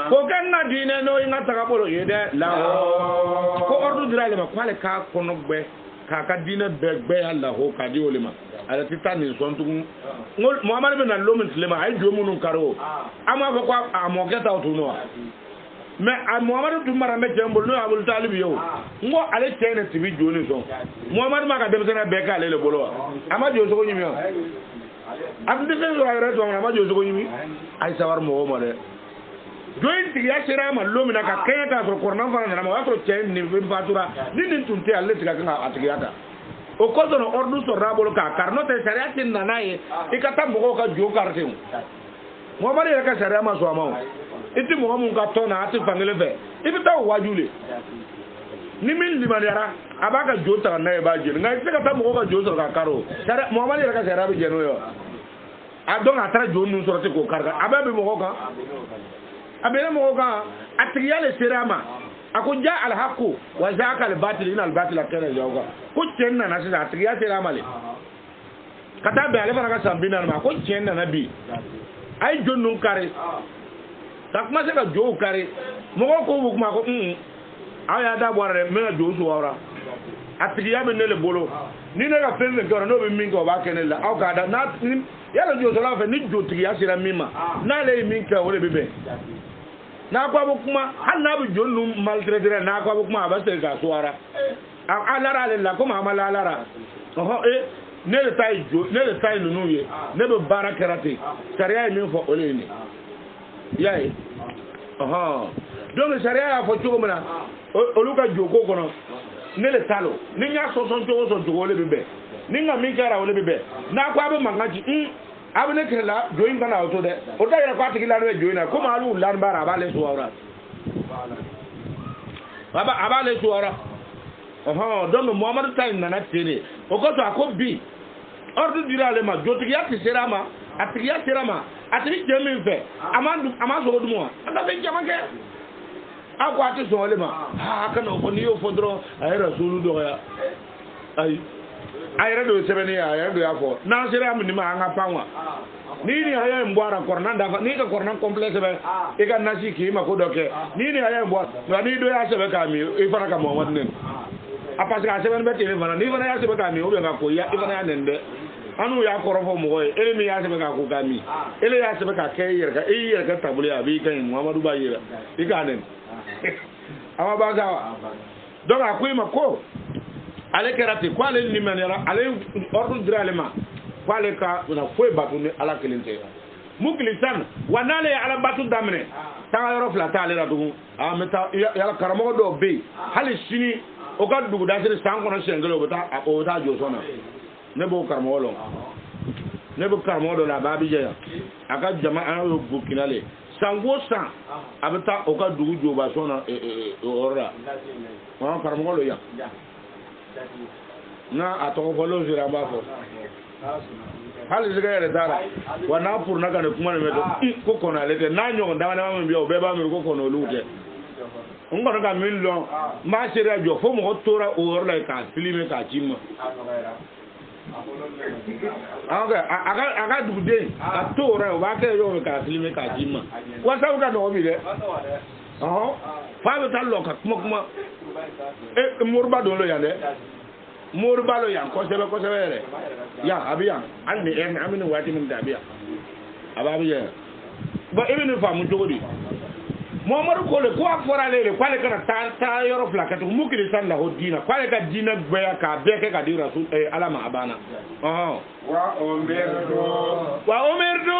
ko kanna dina no inga taka bolo yede laho ko ordu dirale ma kwale ka kono gbe ka dina begbe Allah ho ka di olema ala titani sontu ngol Muhammadu bin lomin tlema ay jomunu karo ama ko amoketa otuno mais Muhammadu tumara me jambol no Abul Talib yow ngo ale tene tibi joni so Muhammadu maka dem sene be ka le bolo ama jo so ko nyimi am de sen so ayra to ama jo so ko nyimi ay sawar mo mo de join tigi ya sira ma lo mina ka kaya ta so korna fa na ma wato chen ni be fatura ni tunte alle tiga ka atigi ata o ko so no ordu so rabolo ka karno te sariya tin nanaye ikata mo ka jo karte Muhammadu ya ka sariya ma so amawo iti mo mun ka tona ati fangele fe ibi taw wajule ni min limaniara abaka jota na e ba jeni ngai se ka ta mo ka joso ka karo sara muhammad ya ka sara bi jeno yo adon atra jonu sorti ko karga ababe mo ka abele mo ka atriyale sirama ako ja al haqu wa zaaka al batil in al batil kana yawga ko cenna na sa atriya sirama le kata be ale fana ka sambina ma ko cenna na bi ay jonu kare takma se ka jo kare mo ko bu ma ko aya da boare me na jo so wara atriya be ne le bolo ni ne ka fenne ko no be min ko ba kene la aw ka da na yala jo so la fe ni jo triya sira mima na le min ka wole bebe na kwa bukuma har na bi jonu maltraiter na kwa bukuma ba se ka suara alara le la kuma amala alara ne le tay jo ne le tay nunu ye ne be barakarate sharia min fo ole ni yayi donc sharia ya fo chugo mena oluka joko kono ne le talo ni nya so jogo le bebe ni nga mi kara ole bebe na kwa be mangaji abne kela join kana auto de o da yara kwati kila no joina ko malu lan bara abale suwara baba abale suwara donc muhammad tay nana tere o ko to akobi ordu dirale ma jotigi yati serama atiya serama atiri jemi fe amandu so dumo anda be jamake akwati so le ma kana ko ni yo fodro ay rasulu do ya ay redo sebeni ya do ya fo na sere am ni ma anga panwa ni haya mbwara korna ndafa ni ka korna complexe be e ka nasi ki ma ko doke ni haya mbwa ni do ya sebe ka mi e fana ka mo wadnen apasi ka sebe be tele fana ni fana ya sebe ka mi o be nga ko ya e fana ya nende anu ya korofo mo e ele mi ya sebe ka ko ka mi ele ya sebe ka ke yer ka tabule ya bi kan muhammadu ba yira e ka nen ama ba ga donc akoy ma ko ale kerati ko ale ni manera ale ordre dralema ko ale ka na foi batu ni ala kelinte muklisan wanale ala batu damne ta yoro flata ale la dugu meta yala karamo do be hali sini o ka dugu da sire san kono sengelo o ta jo sona ne bo karamo lo ne bo karamo do la babi je aka jama'a yo bukinale sango san abata o ka dugu jo ba sona ora wa karamo lo ya na atoko folo zira bafo hali ziga yere dara wana pour na kana kuma medo ko kono lete na nyo ndawa na mbi o beba mi ko kono lute ngoro ga min lo ma sere jo fo mo tora o orla ka filime ka jima aga dude ka tora o ba ke yo ka filime ka jima wasa ka no bi de fa be tan lo ka kuma murba do lo yande murba lo yan ko sebe re ya abiya an ni en aminu wati min dabiya ababiya ba ibn fa mu jogodi muhammadu ko le ko afora le kwale kana ta yoro flaka to mukiri san la hodina kwale ka dina gbeya ka beke ka di rasul alama abana wa umirdu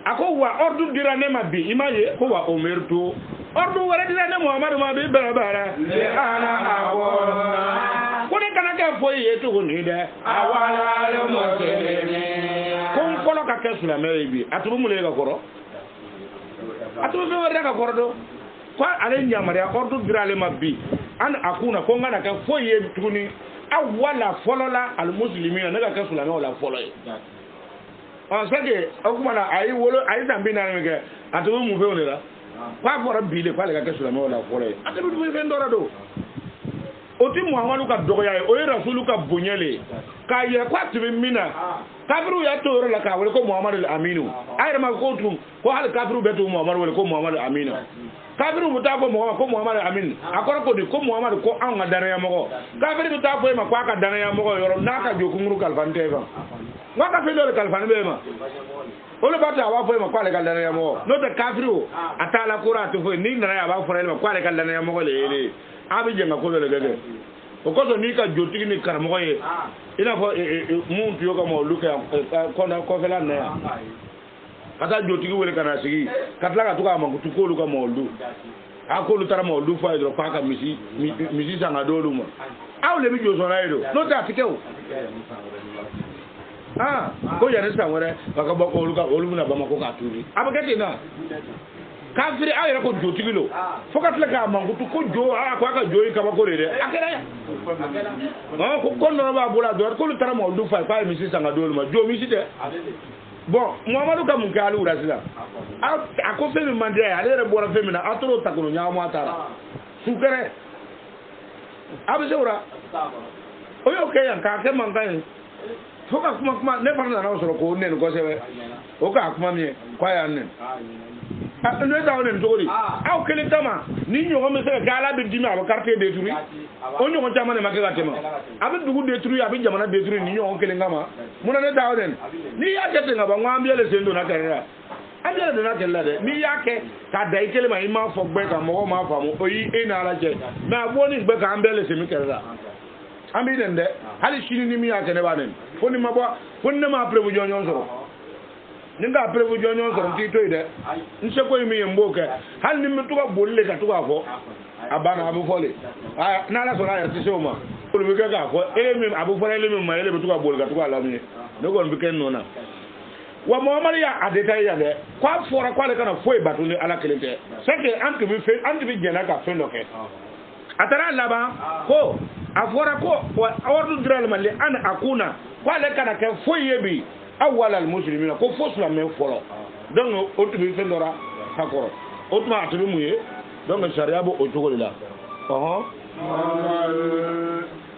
ako wa ordu dirane mabbi imaye ko wa umirdu ordu wara dirane muhammadu mabbi bara le ana awona ko ne kana ke foye to ni de awala le muslimin kon kolo ka ke sulame bi atubu mule ga koro atubu be wara ka koro do ko ale nyamare ordu dirale mabbi an akuna ko ngana ka foye tuni awala folola al muslimin ne ga ke sulame wala foloye sake akumana ayi wolo ayi tambina ngeke atubu mu fe onera kwa fora bile kwa le ka ke sulame wala foloye atubu du fe ndora do oti muhammadu ka dogoya o rasulu ka bonyele ka ye kwa tibi mina kafiru ya toro la ka wele ko muhammadu al-aminu ayre ma ko tum ko hal kafiru betu muhammadu wele ko muhammadu al-aminu kafiru muta ko muhammadu al-amin akora ko di ko muhammadu ko an ga dana ya mo kafiru muta ko ma kwa ka dana ya mo yoro naka joku nguru kalfante fa ngaka fe do kalfane be ma ole bata wa fo ma kwa le dana ya mo no de kafiru atala kura to fo ni na ya ba fo le ma kwa le dana ya mo le abi jenga ko le gege o ko to ni ka jotigi ni karamo ye ina fo mun tiyo ka mo luka ko na ko fela na kata jotigi wele kana sigi katla ka to ka ma ku ko luka mo lu a ko lu tara mo lu fa hydro pa ka misi sanga do lu mo aw le mi jo so na ido no ta tike o ko ya ne sa wore ka ba ko luka olu na ba ma ko ka turi abakati na kafiri ayra ko jotigilo fokat la ka mangutu ko jo ko aka joyi kaba ko rede akera ya no ko kono ba bula do ko lu tara mo du fa mi si sanga do ma jo mi si de bon Muhammadu ka mun kalu rasila a ko fe mi mande ale re bora fe mi na atoro takuno nya mo atara sukere abe seura oyo ke yan ka ke man kan foka kuma ne parna na so ko ne ko sebe o ka kuma mi kwa ya ne ne da on ndori aw kele tama ni nyogo me se gala be dimi aba carte détruit on nyogo tama ne makela tema abe dugu détruit abe jamana détruit ni nyogo kele ngama muna ne da on ni ya kete ngaba ngambia le sendo na kera ambiya de na kella de ni ya ke ka dai kele ma ima fo gbe ka mo ma fa mo oyi e na ala je na bo ni gbe ka ambiya le semi kera ambi den de hali shini ni mi ya ke ne ba den foni ma bo foni ma prevu jonyon so ninga prevu jonyon so ti to ide nse ko mi yembo ke hal ni mi to ko bolle ka to ko abana abu fole na la so na ya ti so ma ko mi ka ko mi abu fole le mi ma le to ko bolle ka to ko la mi no ko bi ken no na wa Muhammad ya adeta ya de kwa fora kwa le kana foi batuni ala kelente seke antu bi jena ka fe loke atara laba ko afora ko awardu dral mali an akuna kwa le kana ke foi yebi awwal al muslimina ko fosla men folo donc otu bi fendora hakoro otu ma atu muye donc sharia bo otugo la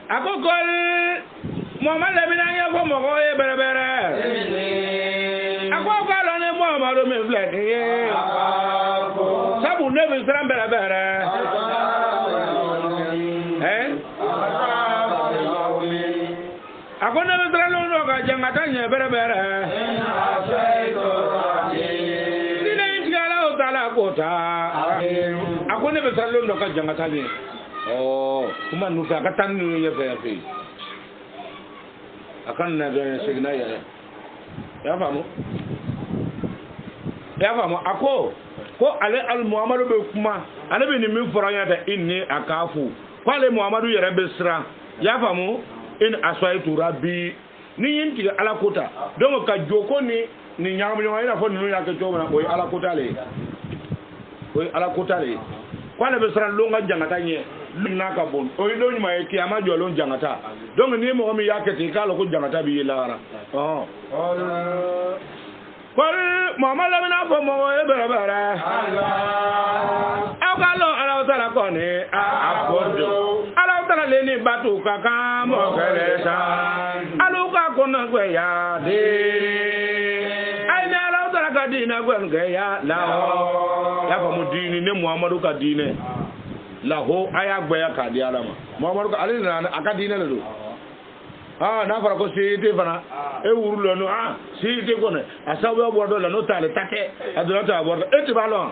akokol Muhammad le binanya ko mo ko e berebere akoko lo ne Muhammad me flek ye sabu ne bi sram berebere akona be sram no ka jangata nye berebere dile intigala o tala kota akona be sram no ka jangata ni kuma nusa ka tan ni ye fe akan na ga signa ya famu ako ko ale al Muhammadu be kuma ale be ni min foranya da inni akafu ko ale Muhammadu yere be sira ya famu in aswaitu rabbi ni yinti ala kota donc ka joko ni nyaamu yo ina fo ni ya ke joma boy ala kota le ko ale be sira lo nga jangata nye na ka bon o do ni ma e kiyama jolo jangata donc ni mo mi yakete kala ko jangata bi lara ko Muhammad lamina fo mo e berebere Allah akalo ala tala ko ni apodo ala tala le ni batu kaka mo kelesa alu ka ko na gwe ya de ai na ala tala ka dina gwe ya la ya ko mo dini ne Muhammadu ka dine laho aya gbaya ka di alama Muhammadu ka alina akadina le do na fara ko site fana e wurulo no site ko ne asabu ya bordo la no tale take aduna ta bordo eti balon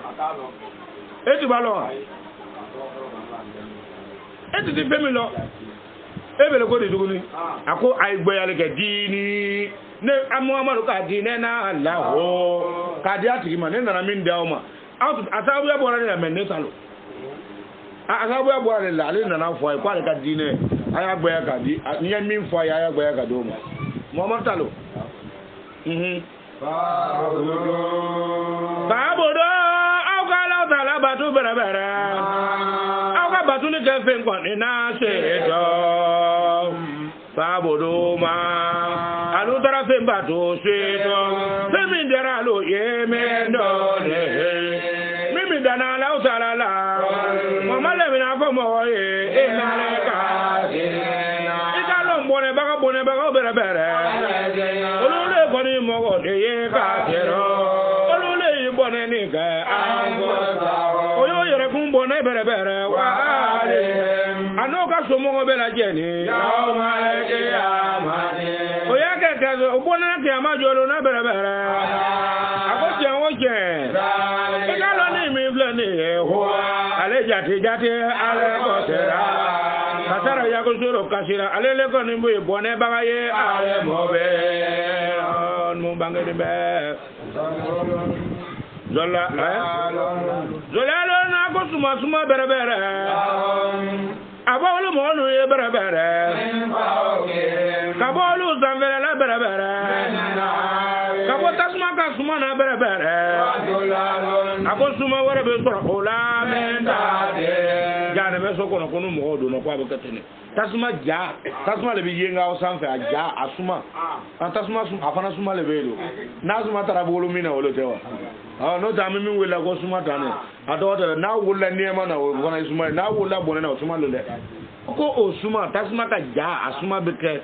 eti ti femilo e bele ko di duguni ako ay gbaya le ke dini ne Muhammadu ka dine na laho ka di atiki man ne na min dauma asabu ya bordo le men ne salo asabu ya bordo le ale na fo ay kwa le ka dine aya gbaya ka di niya min fo aya gbaya ka do Muhammad talo babodo au ka la tala batu berebere au ka batu ni ke fen kon na se do babodo ma alu tara fen batu se do se min dera lo ye men do le mi dana la tala la Muhammad le na fo mo ye na le ka bone baga berebere olule boni mogo de ye ka kero olule bone ni ka oyo yere kun bone berebere wa ale anoka somo bela jeni oya ke ke obona ke amajolo na berebere akoje woje ikalo ni mi vle ni ho ale jati ale ko tera kasara ya ko soro kasira alele ko ni mbu bone bagaye ale mobe on mu bangede be zola lo na ko suma berebere abolu mo no ye berebere kabolu zamvela la berebere kabo tasuma ka suma na bere bere ako suma wara be so ola menda ja ne be so kono kono mo do no kwa be katene tasuma ja tasuma le bi yenga o sanfe ja asuma tasuma afana suma le be do na suma tara bolu mina wolo tewa no ta mi wela ko suma tane adoda na wula niema na wona suma na wula bone na suma le ko o suma tasuma ka ja asuma be ke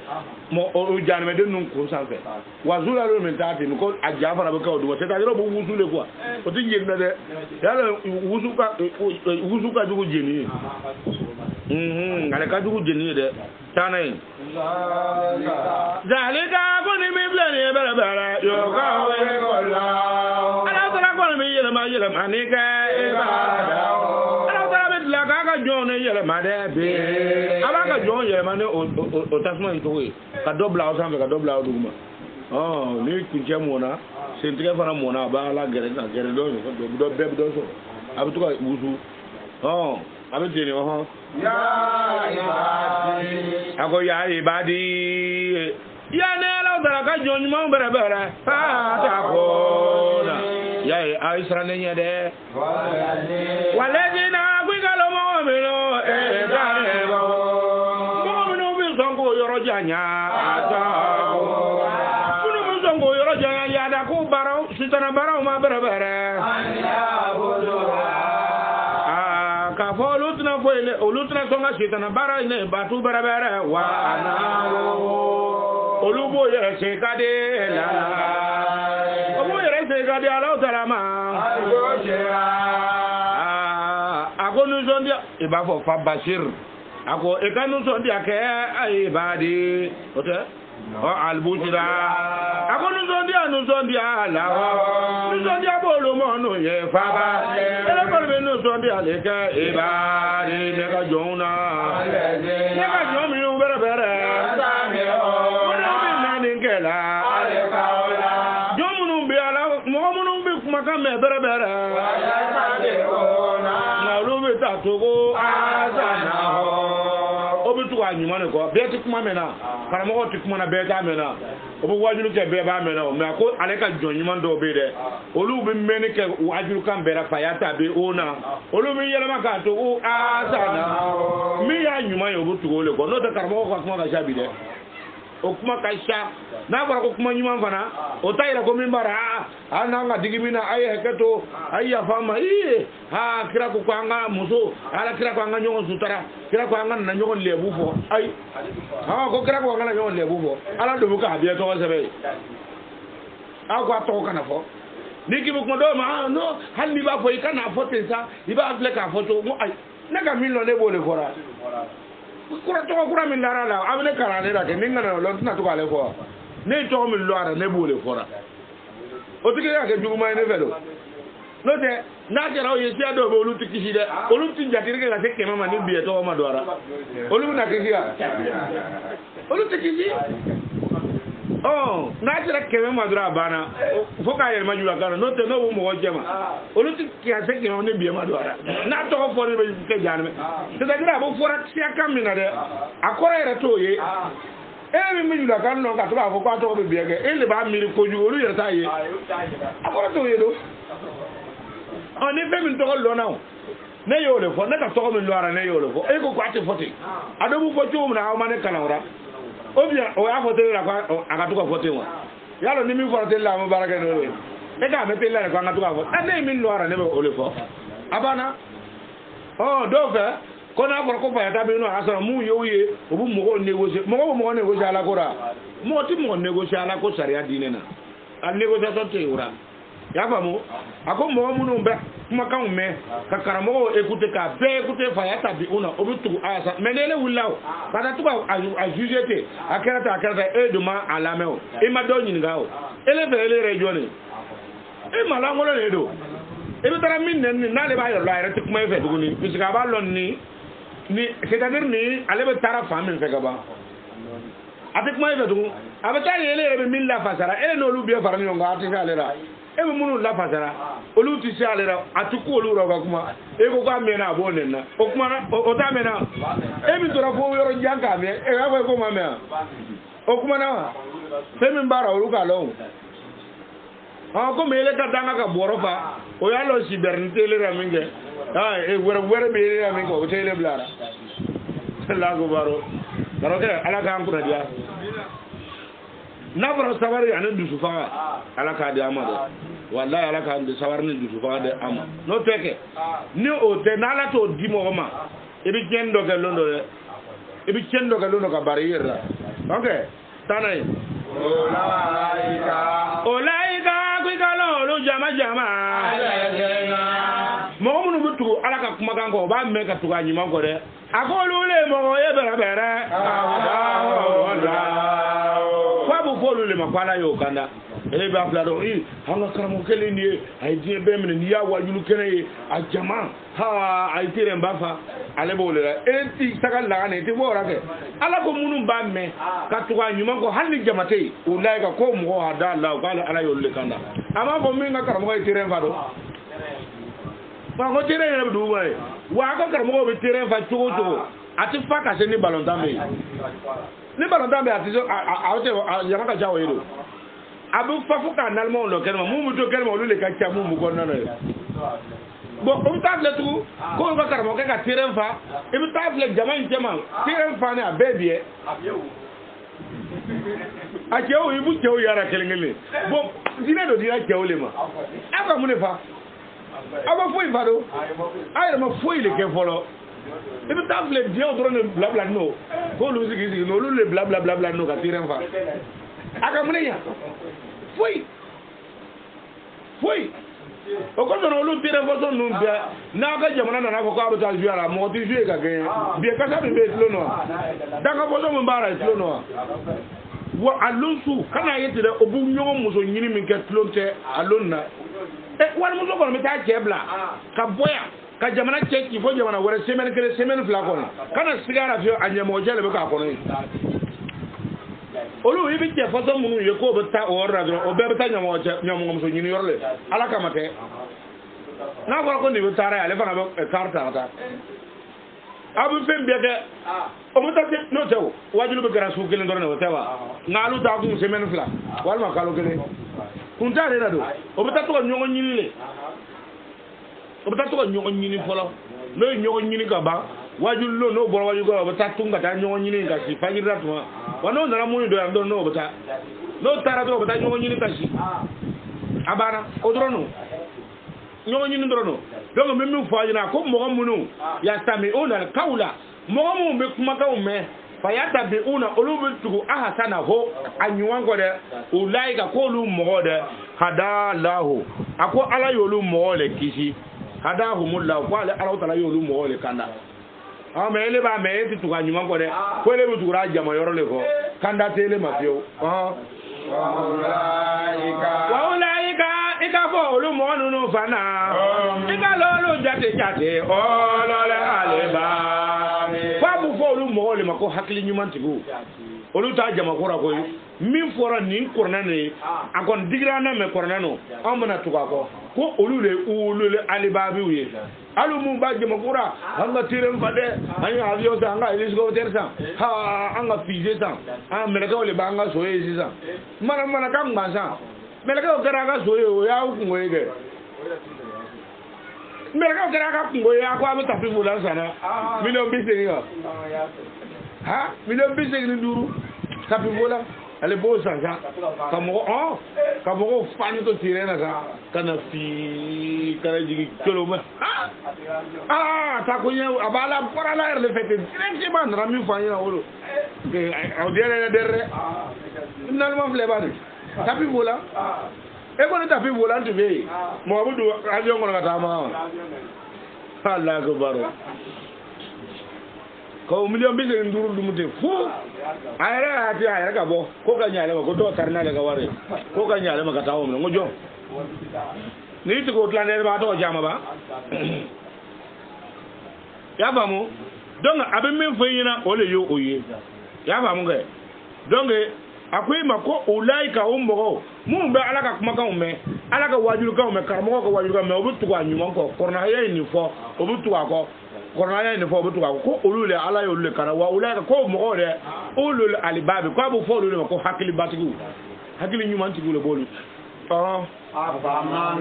mo o jaan me de nun ko sanfe wazula lo min taati ko aja fara be ka o do teta ro bu wusule quoi o tin jeng na de yalla wusuka jugo jeni ngale ka jugo jeni de tanay zalika ko ni mi blani bala bala yo ka we ko la ala tara ko mi yele ma ni ka ibada la ka jone yele ma de be aba ka jone yele ma ne o tasma ito we ka dobla o sanfe ka dobla o duguma ni kunje mona sentre fana mona ba la gere do do be do so abu to ka wusu abu tini ya ibadi ako ya ibadi ya ne la dara ka jone ma bere bere ta ko na ya aisra ne nyede walladina janya ata kuno muzongo yoro janya ya da ku barau sitana barau ma berebere ka fo lutna fo ile lutna songa sitana bara ine batu berebere wa anawo olubo yere se kade la obo yere se kade ala tarama agonu zondia iba fo fa bashir ako ekanu so dia ke ibadi ote o albushira ako nu so dia la nu so dia bolu mo no ye fa ba ele ko be nu so dia le ke ibadi ne ka jona ne ka jomi nu bere bere o no be na ni ngela ale ka ola jomu nu be ala mo nu be kuma ka me bere bere na lu be ta togo azana obitu anyuma ne ko be ti kuma mena para mo ti kuma na be ta mena obu wajulu ke be ba mena me ko ale ka jonyuma ndo be de olu be meni ke wajulu kan be ra fayata be ona olu mi yele maka to o asana mi ya nyuma yo obitu go le ko no de karmo ko kuma ka shabi de o kuma ka sha na bara ko kuma nyuma fana o tayira ko mi bara ana nga digimina ay heketo ay ya fama ha kira ko kwanga muso ala kira ko anga nyongo sutara kira ko anga na nyongo lebu fo ay ha ko kira ko anga na nyongo lebu fo ala do buka biya to sebe akwa to kana fo niki bu ko do ma no hal ni ba fo ikana foto sa iba afle ka foto mo ay naga min lo ne bole fora kura to kura min dara la amne kala ne da ke ninga na lo tuna to kale fo ne to min lo ara ne bole fora o tike ya ke juguma ne velo no de na jara o yesi ado be olu tikisi de olu tin jatire ke la se ke mama ni biye to ma doara olu na ke ya olu tikisi na jara ke mama dora bana fo ka yel ma jula kana no te no mo jema olu tikki ya se ke mama ni biye ma doara na to ko fori be ke janme te da gra bo fora sia kamina de akora ere to ye mi jula kan no ka to ba fo kwa to be biye ke ele ba miri ko ju olu yere ta ye akora to ye do on est même to lo na ne yo le fo ne ka to mi lo ara ne yo le fo e ko kwati foti ado bu fo tu mu na o ma ne kana ora o bien o ya fo te la kwa aka to ko fo te wa ya lo ni mi fo te la mo baraka no le e ka me te la kwa aka to ko fo ne mi lo ara ne be o le fo abana do fe ko na ko fa ya ta be no asara mu yo ye o bu mo négocier mo négocier ala ko ra mo ti mo négocier ala ko sharia dinena al négociation te ora ya famu ako mo munu be kuma kan me ka karamo écouter ka be écouter fa ya tabi ona obitu asa menele wulaw kada tuba a jugeté akata e duma alameo e ma do nyin gawo ele be ele regione e mala ngolo le do e be tara min nen na le ba yo la rete kuma e fe duguni bisika ba lon ni c'est-à-dire ni ale be tara famin fe gaba ate kuma e fe dugu abata ele be min la fasara ele no lu be fara ni ngo ate ale ra e be munu la fasara olu ti se ale ra atuku olu ro ga kuma e ko ka mena abo nenna o kuma o ta mena e mi tora fo yoro janka me e ga ko ma me o kuma na se min bara olu ka lo ko mele ka danga ka borofa o ya lo cybernité le raminge e were be le raminge o tele blara la go baro ke ala ka an dia na baro sawari anan dusu fa ala ka dia amado wallahi ala ka ande sawar ni dusu fa de am no teke ni o te na la to di mo ma e bi kendo ke londo e bi kendo ke londo ka barrière okay tanay olaika kwikalo lo jama mo munu butu ala ka kuma kan ko ba me ka tuga nyima ko de akolu le mo ye bere kwa bu folu le makwala yo kanda ele ba flado hanga karamo kele ni ay die be men ni ya wajulu kene a jama ha ay tire mbafa ale bo le enti takal la ne ti bo rake ala ko munu ba me ka tuga nyuma ko halni jamate ulai ka ko mo hada Allah ko ala yo le kanda ama ko mi nga karamo ay tire mfado fa ko tire ne du way wa ko karamo be tire mfa chugo ati fa ka se ni ballon tambe ati a yama ka jawo yido abu fafuka nalmo lo kelma mu to kelma lu le ka cha mu ko nana bo on table tu ko ko karamo ka tiren fa e bi table jama jama tiren fa ne abebie a chewo ibu chewo yara kelengele bo dina do dina chewo le ma aka mu ne fa aba foi fa do ayre ma foi le ke folo e bi table dio drone bla bla no ko lu sigi no lu le bla bla bla no ka tiren fa aka mu ne ya foi o ko no lu tire fo son nun bia na ka jamana na ko ka ta juara mo ti jue ka gen bia ka sa be tlo no daga bo so mo bara tlo no wa alunsu kana yete de obu nyomo muso nyini min ke tlonte alonna e wan muso ko mi ta kebla ka boya ka jamana cheki fo jamana wara semaine fla ko kana sigara fio anyamo jele be ka ko no olu ibi ke façon munu ye ko beta o radro o be beta nyamo so nyini yorle ala kamate na ko ni betara ale fana be karta ta abu fem biade o mota no taw wajulu be gara su kelen dorne o tawa ngalu ta ku semaine fla wal ma kalo kelen kunta re do o beta to nyongo nyini le o beta to nyongo nyini folo no nyongo nyini ka ba wajulu lo no boro wajulu go beta tunga ta nyongo nyini ka si fajira to wano na muni do ando no beta no tara do beta nyongo nyini kashi abana odrono nyongo nyini ndrono donc même fajina ko mo munu ya sami ona kaula mo mo be kuma ka umme fayata be una olubu tugu ahasana ho anyuwango de ulaika ko lu mo de hada lahu ako ala yolu mo le kishi hada humullahu ko ala ala yolu mo le kanda me ele ba me ti tuga nyuma ko de ko le bu tuga jama yoro le ko kanda tele mafio wa ulaika ika fo olu mo nunu fana ika lolo jate o lole aleba fa bu fo olu mo le mako hakli nyuma tibu olu ta jama ko ra ko min fora ni korna ne akon digra na me korna no amana tuga ko olu le aleba bi wi alu mu ba jama ko ra anga tiren fade anya avion ta anga ilis go tersa ha anga fije sa mele ka ole ba anga soye sisa mana ka ngbansa mele ka gara ga soye o ya ku ngoyege mele ka gara ka ngoye akwa am tapi fulan sana million bisegi ha million bisegi nduru tapi fulan ale bo sanga kamo fani to tirena sa kana fi kana jigi koloma ta ko nya abala porala er le fete directement rami fani na wolo au derre finalement flebani tapi vola e ko tapi vola ntibe mo abudu avion ko ngata ma Allah ko baro ko million bi de nduru dumute fu ayra ati ayra ka bo ko ka nyaale ko to tarna le ka ware ko ka nyaale ma ka tawo mo ngojo ni to ko tlaner ba to jama ba ya ba mo donc abe men feyina ole yo oye ya ba mo nge donc akwai mako ulaika umbo mu be alaka kuma ka umme alaka wajulu ka umme karmo ko wajulu ka me obutu kwa nyuma ko korna ya ni fo obutu ko korna ya ni fo obutu ko olule ala yo le kana wa ulaika ko mo de olul alibabi ko abu fo olule ko hakili batigu hakili nyuma ntigu le bolu oh afaman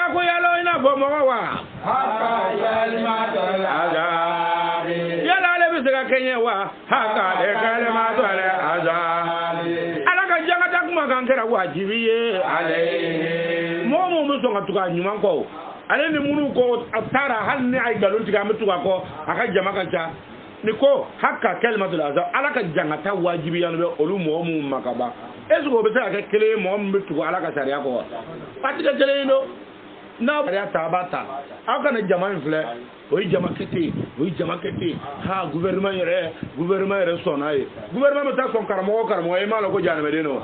ako yalo ina bo mo wa haka kalimatul azabi yala le bi sega kenye wa haka de kalimatul azabi alaka janga tak ma kan kera wajibiye ale mo so ngatuka nyuma ko ale ni munu ko tara hal ni ay galon tiga mutuka ko aka jama kan ta ni ko haka kalimatul azab alaka janga ta wajibiyan be olu mo makaba esugo be sa ka kele mo mutuka alaka sariya ko patika kele no na ya tabata aka na jama infle oyi jama kete ha gouvernement yere sonaye gouvernement ta son karamo e malo ko janame de no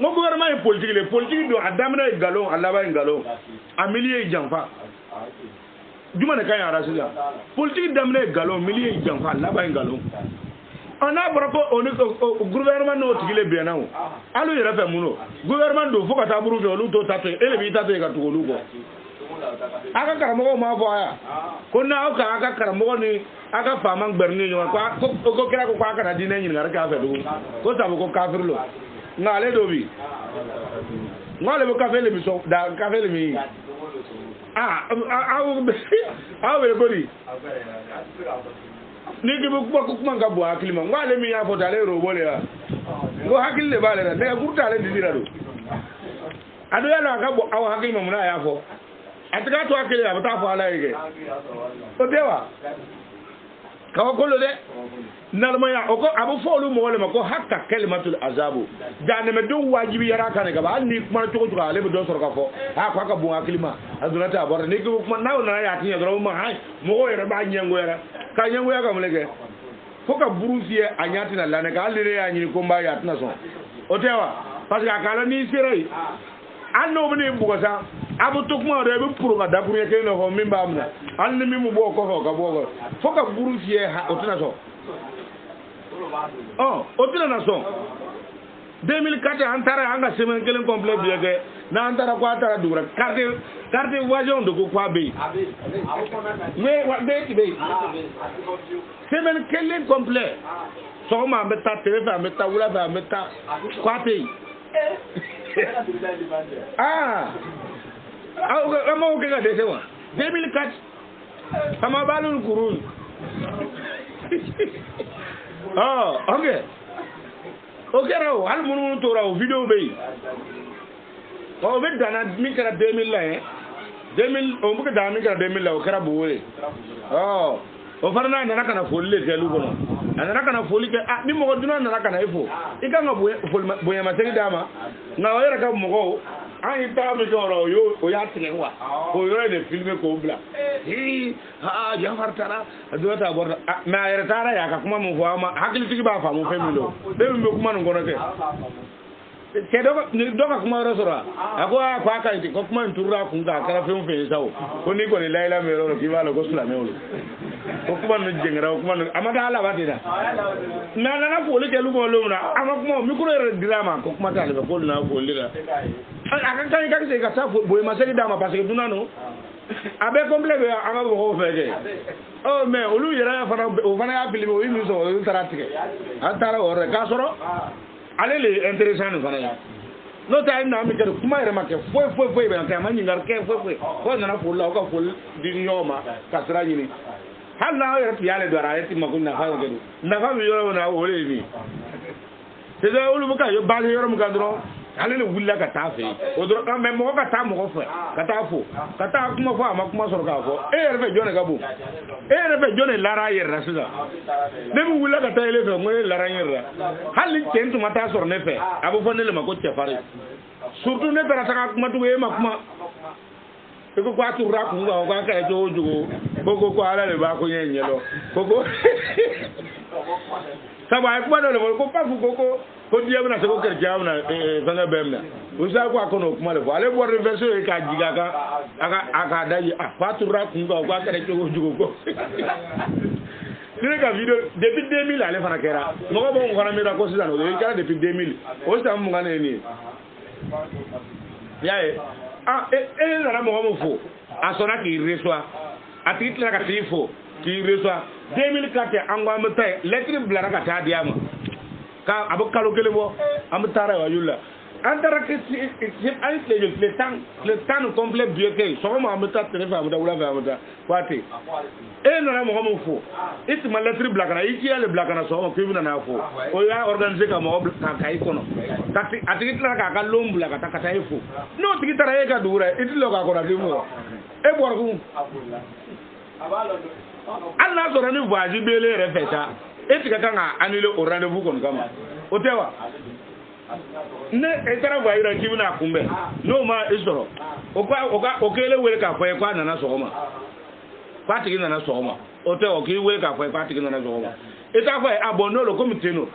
mo gouvernement est politique do adamna galon alaba galon a millier jamfa duma ne kan yara sila politique damna galon millier jamfa alaba galon ana brako oni gouvernement no tigile benawo alu yere fe muno gouvernement do foka taburu fe olu to tato ele bi tato e ka to olu ko aka karamo ma fo aya ko na aka karamo ni aka fama gberni yo ko kira ko aka na dina nyin ngara ka fe do ko sabu ko kafir lo ngale do bi ngale bo kafe le mi so da kafe le mi awu be bori ni ki bu ko kuma ga bo akilima ngale mi ya fo dale ro bole ya go hakil le bale da gurta le didira do ado ya na ga bo awu hakilima mun ya fo atika to akile ya ta fo ala yige o dewa kawo kolo de nalmaya oko abu folu mo wala mako hatta kalimatul azabu jane me do wajibi yara kan ga ba ni kuma to ko ale be do sor ka fo ha ko ka bu akilima aduna ta bor ni ko kuma naw na ya tinya do ma hay mo ko yara ba nyengo yara ka nyengo ya ka mo lege ko ka burufiye anyati na lane ka alire ya nyini ko mba ya tna so o tewa parce que akala ni sirai anno bni bugosa abu tukma de be pour ga dabure ke no ko mimba amna anni mi mu bo ko ka bo fo ka burufiye ha o tna so oh otila na son 2004 antara anga semaine kelen complet biege na antara ko atara dura carte voisin de ko kwa be mais wa be be semaine kelen complet so ma meta téléphone meta wula ba meta kwa pe amo ke ga de sewa 2004 sama balul kurun oh okay raw hal munu to raw video be o be dana mi kara 2000 la 2000 o buka dana mi kara 2000 la o kara buwe oh o farna na kana folle ke lu kono ana kana foli ke mi mo duna na kana ifo ikanga buwe ma tegi dama na o yera ka mo ko ai ta mi ko raw yo o ya tine wa ko yo de filme ko bla ya fartara do ta borda ma yera tara ya ka kuma mu fo ma hakili tigi ba fa mu femilo be mi kuma no gono ke do ka kuma resora ako ko aka iti ko kuma ntura ku ga kala fe mu fe sawo ko ni ko ni laila me ro ki bala ko sula me wolo ko kuma no jengera ko kuma no amada ala batida na foli ke lu ko lo na ama kuma mi ko re drama ko kuma ta le ko na ko lira aka kan ka se ka sa boy ma se dama parce que dunano abe complet be anga ko feke oh mais olu yera fana o fana ya filme o mi so o taratike antara o re ka soro ale le intéressant fana ya no ta na mi kere kuma yera make foi be na ma nyingar ke foi ko na fo la ko fo di nyoma ka sra nyini hal na yera tiale do ara yeti makun na fa gedu na fa mi yoro na o le ni te da olu buka yo ba yoro mu ka dro ale le wulla ka ta fe o dro ka me mo ka ta mo fo ka ta fo ka ta kuma fo ama kuma soro ka fo e yere fe jone ka bu e yere fe jone lara yer rasula ne mu wulla ka ta ele fe mo lara yer ra hali tentu mata soro ne fe abu fo ne le mako te fare surtout ne tara ta kuma tu e ma kuma e ko kwa tu ra ku ga ko ka e jo jugo ko ala le ba ko nyenyelo ko saba ko ba le ko pa fu ko diam na se ko kerja na fanga bemna usa ko akono kuma le ale bo reversion ka jiga ka aka daji fatura ku ko ka re ko jugo ko dire ka video depuis 2000 ale fana kera mo ko bon fana mi ra ko sisa no de kala depuis 2000 o sa mo ngane ni yae na mo fo asona ki reçoit atitla ka tifo ki reçoit 2004 angwa meta lettre blara ka ta diama ka abu kalo kele bo am tara wa yulla antara que le temps complet bien que so ma amata telefa amata wala fa amata kwate e na mo mo fo it ma lettre black na iki ale black na so mo kibina na fo o ya organiser ka mo ka kai kono tati atiki tla ka lom black ta ka tai fo no tiki tara e ka dura it lo ka ko na dimo e bor ku Allah so rani voyage bele refeta et ka nga annuler au rendez-vous kon kama o tewa ne etara vaira kibina kumbe no ma isoro o kele wele ka kwa na sogoma kwatiki na sogoma o te o ki wele ka kwa kwatiki na sogoma eta kwa abono lo comité no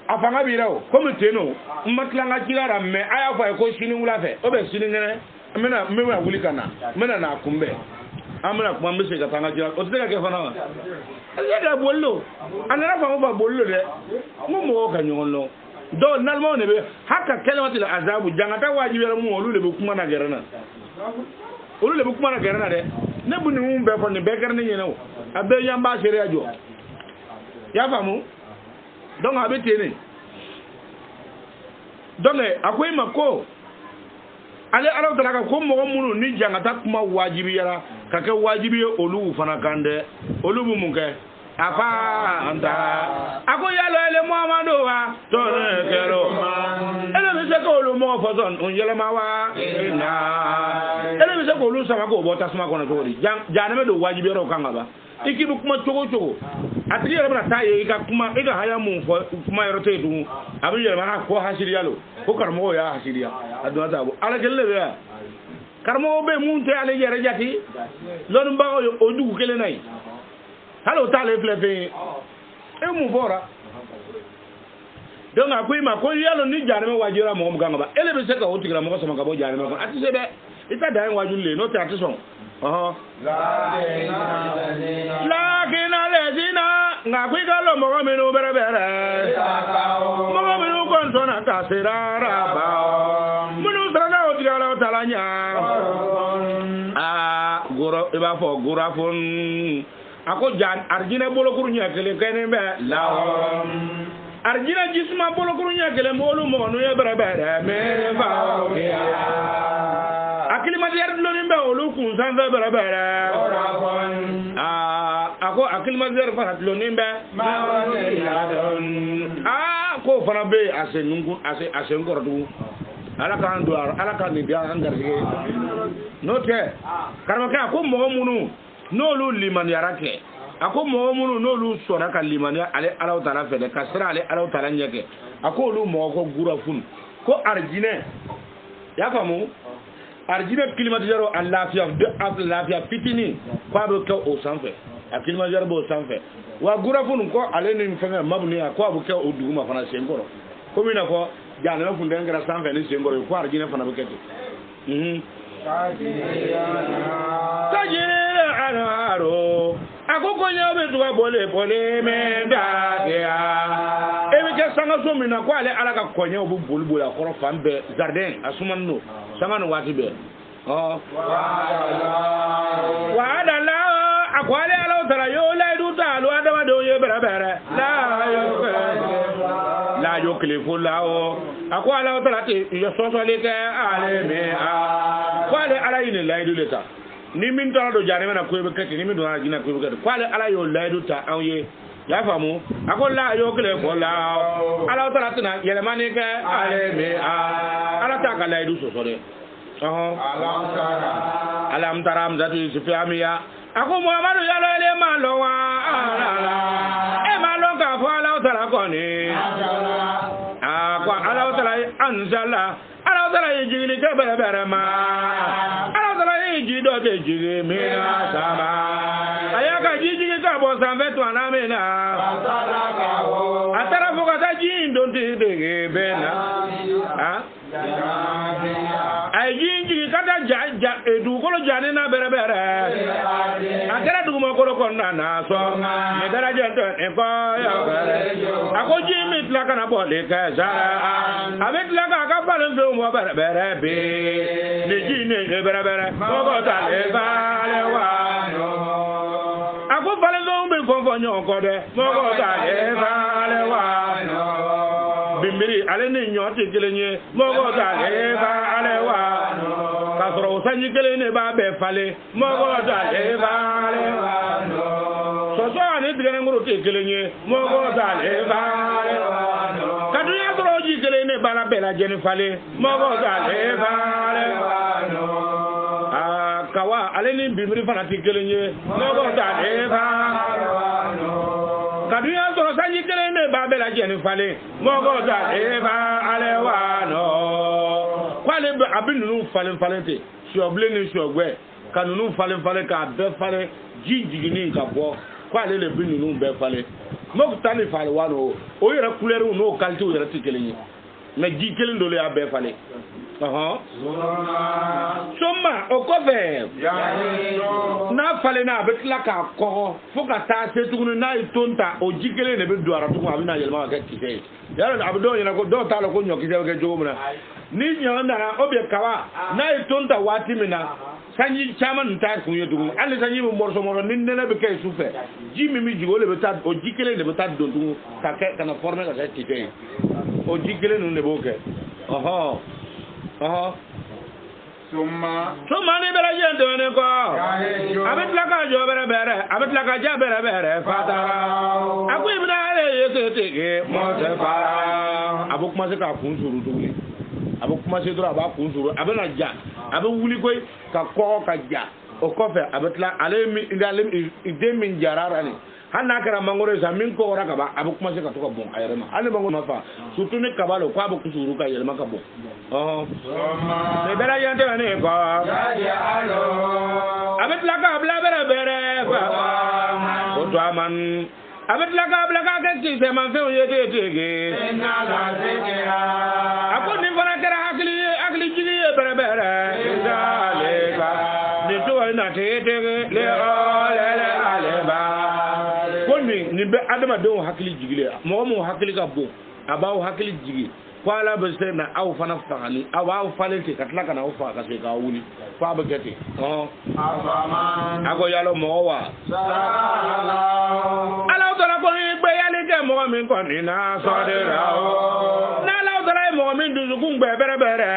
afanga birao comité no matlanga kirara me aya kwa ko shini wula fe o be shini ngene mena mewa wuli kana mena na kumbe amena kuma mbese ka tanga jira o te ka ke fana wa ya bollo anara fa mo ba bollo de mo ka nyonlo do nalmo ne be haka kalimatu la azabu jangata wajibi mu olu le be kuma na gerana de ne bu ni mu be ko ne be garna nyene o abe yamba sere ajo ya famu donc abe tene donc akoy mako ale alaw talaka ko mo munu ni jangata kuma wajibi yara ka ke wajibi olu fana kande olu bu munke afa anta ako yalo ele muhammadu wa to kero ele mi se ko lu mo fozon on yele ma wa ina ele mi se ko lu sama ko bota sama ko na to ri jana me do wajibi ro kanga ba ikibu kuma chogo atiri yele na taye ka kuma ega haya mun fo kuma yoro te du abi yele ma ko hasiri yalo ko karmo ya hasiriya adwa tabo ala gelle be karmo be mun te ale yere jati lon ba o dugu kele nay halo tale flefe e mu fora donc akoy ma ko yalo ni jare me wajira mo ganga ba ele be se ka otigra mo sama ka bo jare me ko ati se be ita dai wajulle no ta atison la kina lezina nga kwigalo mo me no bere mo me no kontona ta serara ba munu sara otigra la talanya goro iba fo gurafon ako jan arjina bolokuru nyakele kene be lawom arjina jisma bolokuru nyakele molu mo no yebere me fa o ya akili madiar lo nimbe olu kun san be bere ako akili madiar fa lo nimbe ma ko fana be asenungu asen kordu ala kan do ala kan ni dia angarge no te karmaka ko mo munu n'olu limani yarake ako mo munu n'olu sona ka limani ale ala taala fele kasra ale ala taala nyeke ako olu mo ko gura fun ko arjine ya famu arjine climatiseur en lafiya de lafiya fitini ko ado ko o sanfe a climatiseur bo sanfe wa gura fun ko ale ni fanga mabni ko abu ko o duguma fana sengoro ko mina ko jana fun den gara sanfe ni sengoro ko arjine fana be kete tajiri anaro akoko nyobe tuwa bole menda ya ebi ke sanga so mina ko ale ala ka konye obu bulbula koro fambe jardin asumanno sangano wati be wa adala akwale ala tara yo laidu ta lo adama do ye bere la yo klefo la o akwala tara te yo so le ke ale me kwale ala yin laidu leta ni min tara do jare mena ko be kete ni min do ajina ko be kete kwale ala yo laidu ta anye ya famu akola yo kele ko la ala tara tana yele mani ke ale me ala ta ka laidu so so de alam tara amzatu sifamiya ako muhammadu yalo ele malowa ala e malon ka fo ala tara ko ni akwa ala tara anzala ala tara yijili ke bere ma ala tara yiji do ke jige mi sama ayaka jiji ka bo sanve to na me na atara fo ka ta jin don te de bena ay jiji kata ja edu ko jani na bere akara du mo ko na so me dara jento e ko ya bere ako jimi tla kana bo le ka zara avec la ka balon do mo bere be le jini e bere mo ko ta le ba le wa no ako balon do be fo nyo ko de mo ko ta le ba le wa no bi bimbiri ale ni nyoti kelenye mogo dale ba ale wa kasro sanyi kelene ba be fale mogo dale ba ale wa so so ani tigene ngoro te kelenye mogo dale ba ale wa kadu ya tro ji kelene bala bela jeni fale mogo dale ba ale wa kawa ale ni bimbiri fana ti kelenye mogo dale ba ale wa kaduya soro sanyi kelene ba bela jeni fale mogo dale ba ale wa no kwale abinu fale te shoble ni shogwe kanunu fale ka be fale jijigini ka bo kwale le binu be fale mo tani fale wa no o yera couleur no qualité o yera ti kelenye na ji kelen do le ya be fale soma okofe na fale na betla ka ko foka ta se tugunu na itonta o jikele ne be duara tugu abina yelma ka kise yaro abdo yana ko do ta lo ko nyoki se ke jogumna ni nyanda na obe kawa na itonta wati mina sanyi chaman ta ku yetugu alle sanyi mo morso moro nin ne be kay sufe jimi mi jigo le beta o jikele ne beta do tugu ka ke kana forme ka kise o jikele no ne boke Summa ni bela jento ne ko abetla ka jo bere abetla ka ja bere fatara aku ibna ale yete ke mo se fara abu kuma se ka kun suru duli abu kuma se dura ba kun suru abena ja abu wuli koy ka ko ka ja o ko fe abetla ale mi ndale ide min jarara ni hanna kara mangoro sa min ko ora ka ba abu kuma se ka to ka bon ayere ma ale mangoro ma fa surtout ni kabalo ko abu kusuru ka yele ma ka bon me bela yante ne ko abetla ka bla bere ko to aman abetla ka bla ka ke se man fe yete tege ako ni fana kara akli jigi bere dale ka ni to na tege le ale ba ni be adama do hakili jigile mo hakili ka bo abaw hakili jigi kwala be na aw fana fagani aw falete katla kana o fa ka se ka wuli fa be gete ago yalo mo wa ala tara ko ni gbe yale ke mo mi ko ni na so de ra o na la tara mo mi du ku gbe bere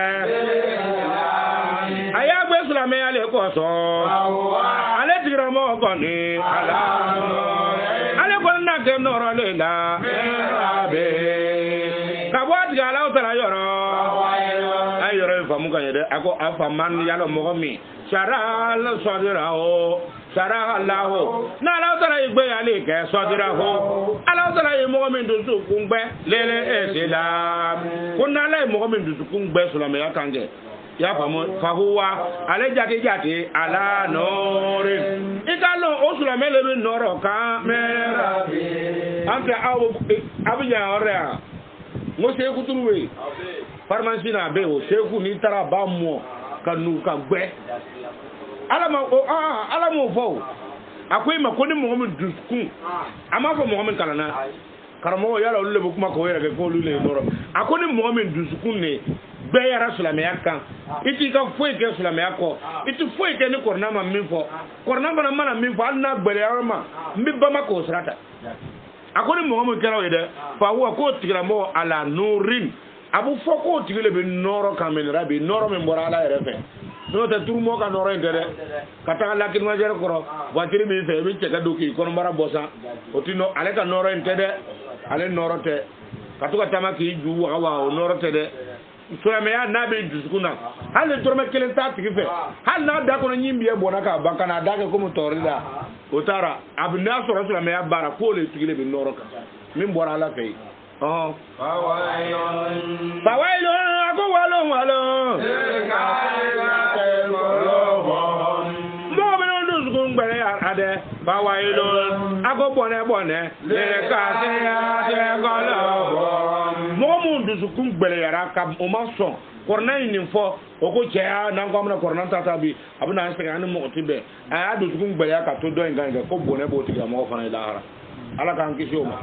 aya gbe sulame yale ko so ale tira mo ko ni ala na ke noro le la be kabwa diga la utara yoro ayoro famu ka yede ako afa man yalo mo mi shara la sodira o shara Allah na la utara igbe yale ke sodira ho ala utara ye mo mi ndu su kungbe lele esila kunna la mo mi ndu su kungbe sulame ya kange ya famu fahuwa ale jati ala nore ikalo osulame le noro ka mera ante abuja ora mo se ku turuwe pharmacie na be o se ku ni tara ba mo kanu ka gbe ala mo fo akwai makoni muhammad duskun ama fo muhammad kalana karamo yala lulle bu kuma ko yera ke ko lulle noro akoni muhammad duskun ne be yara sulamiya kan iti ka foi ke sulamiya ko iti foi ke ni korna ma min fo korna bana mana min fo anna gbere arma mbi bama ko srata akoni muhammad kera wede fa huwa ko tigra mo ala nurin abu fo ko tigile be noro kan men rabi noro men bora ala refe no te tour mo ka noro ndere kata la kin ma jere koro watiri mi fe mi cega doki kono mara bosa otino ale ka noro ndede ale noro te katuka tamaki ju wa noro te de sulame ya nabe dusukuna hal dorme kelen ta tigife hal na da ko nyimbiye bona ka bankana da ko mo torida otara abna so sulame ya bara ko le tigile be noroka min bora la fay bawailon ako walo mo be no dusukun gbere ade bawailon ako bone le ka se ya de golo mo dusukun gbele yara ka o ma so korna ni fo o ko cheya na ko amna korna tata bi abuna se ga ni mo tibe a dusukun gbele ya ka to do nganga ko bone bo tiga mo fa na ilahara ala kan ki shoma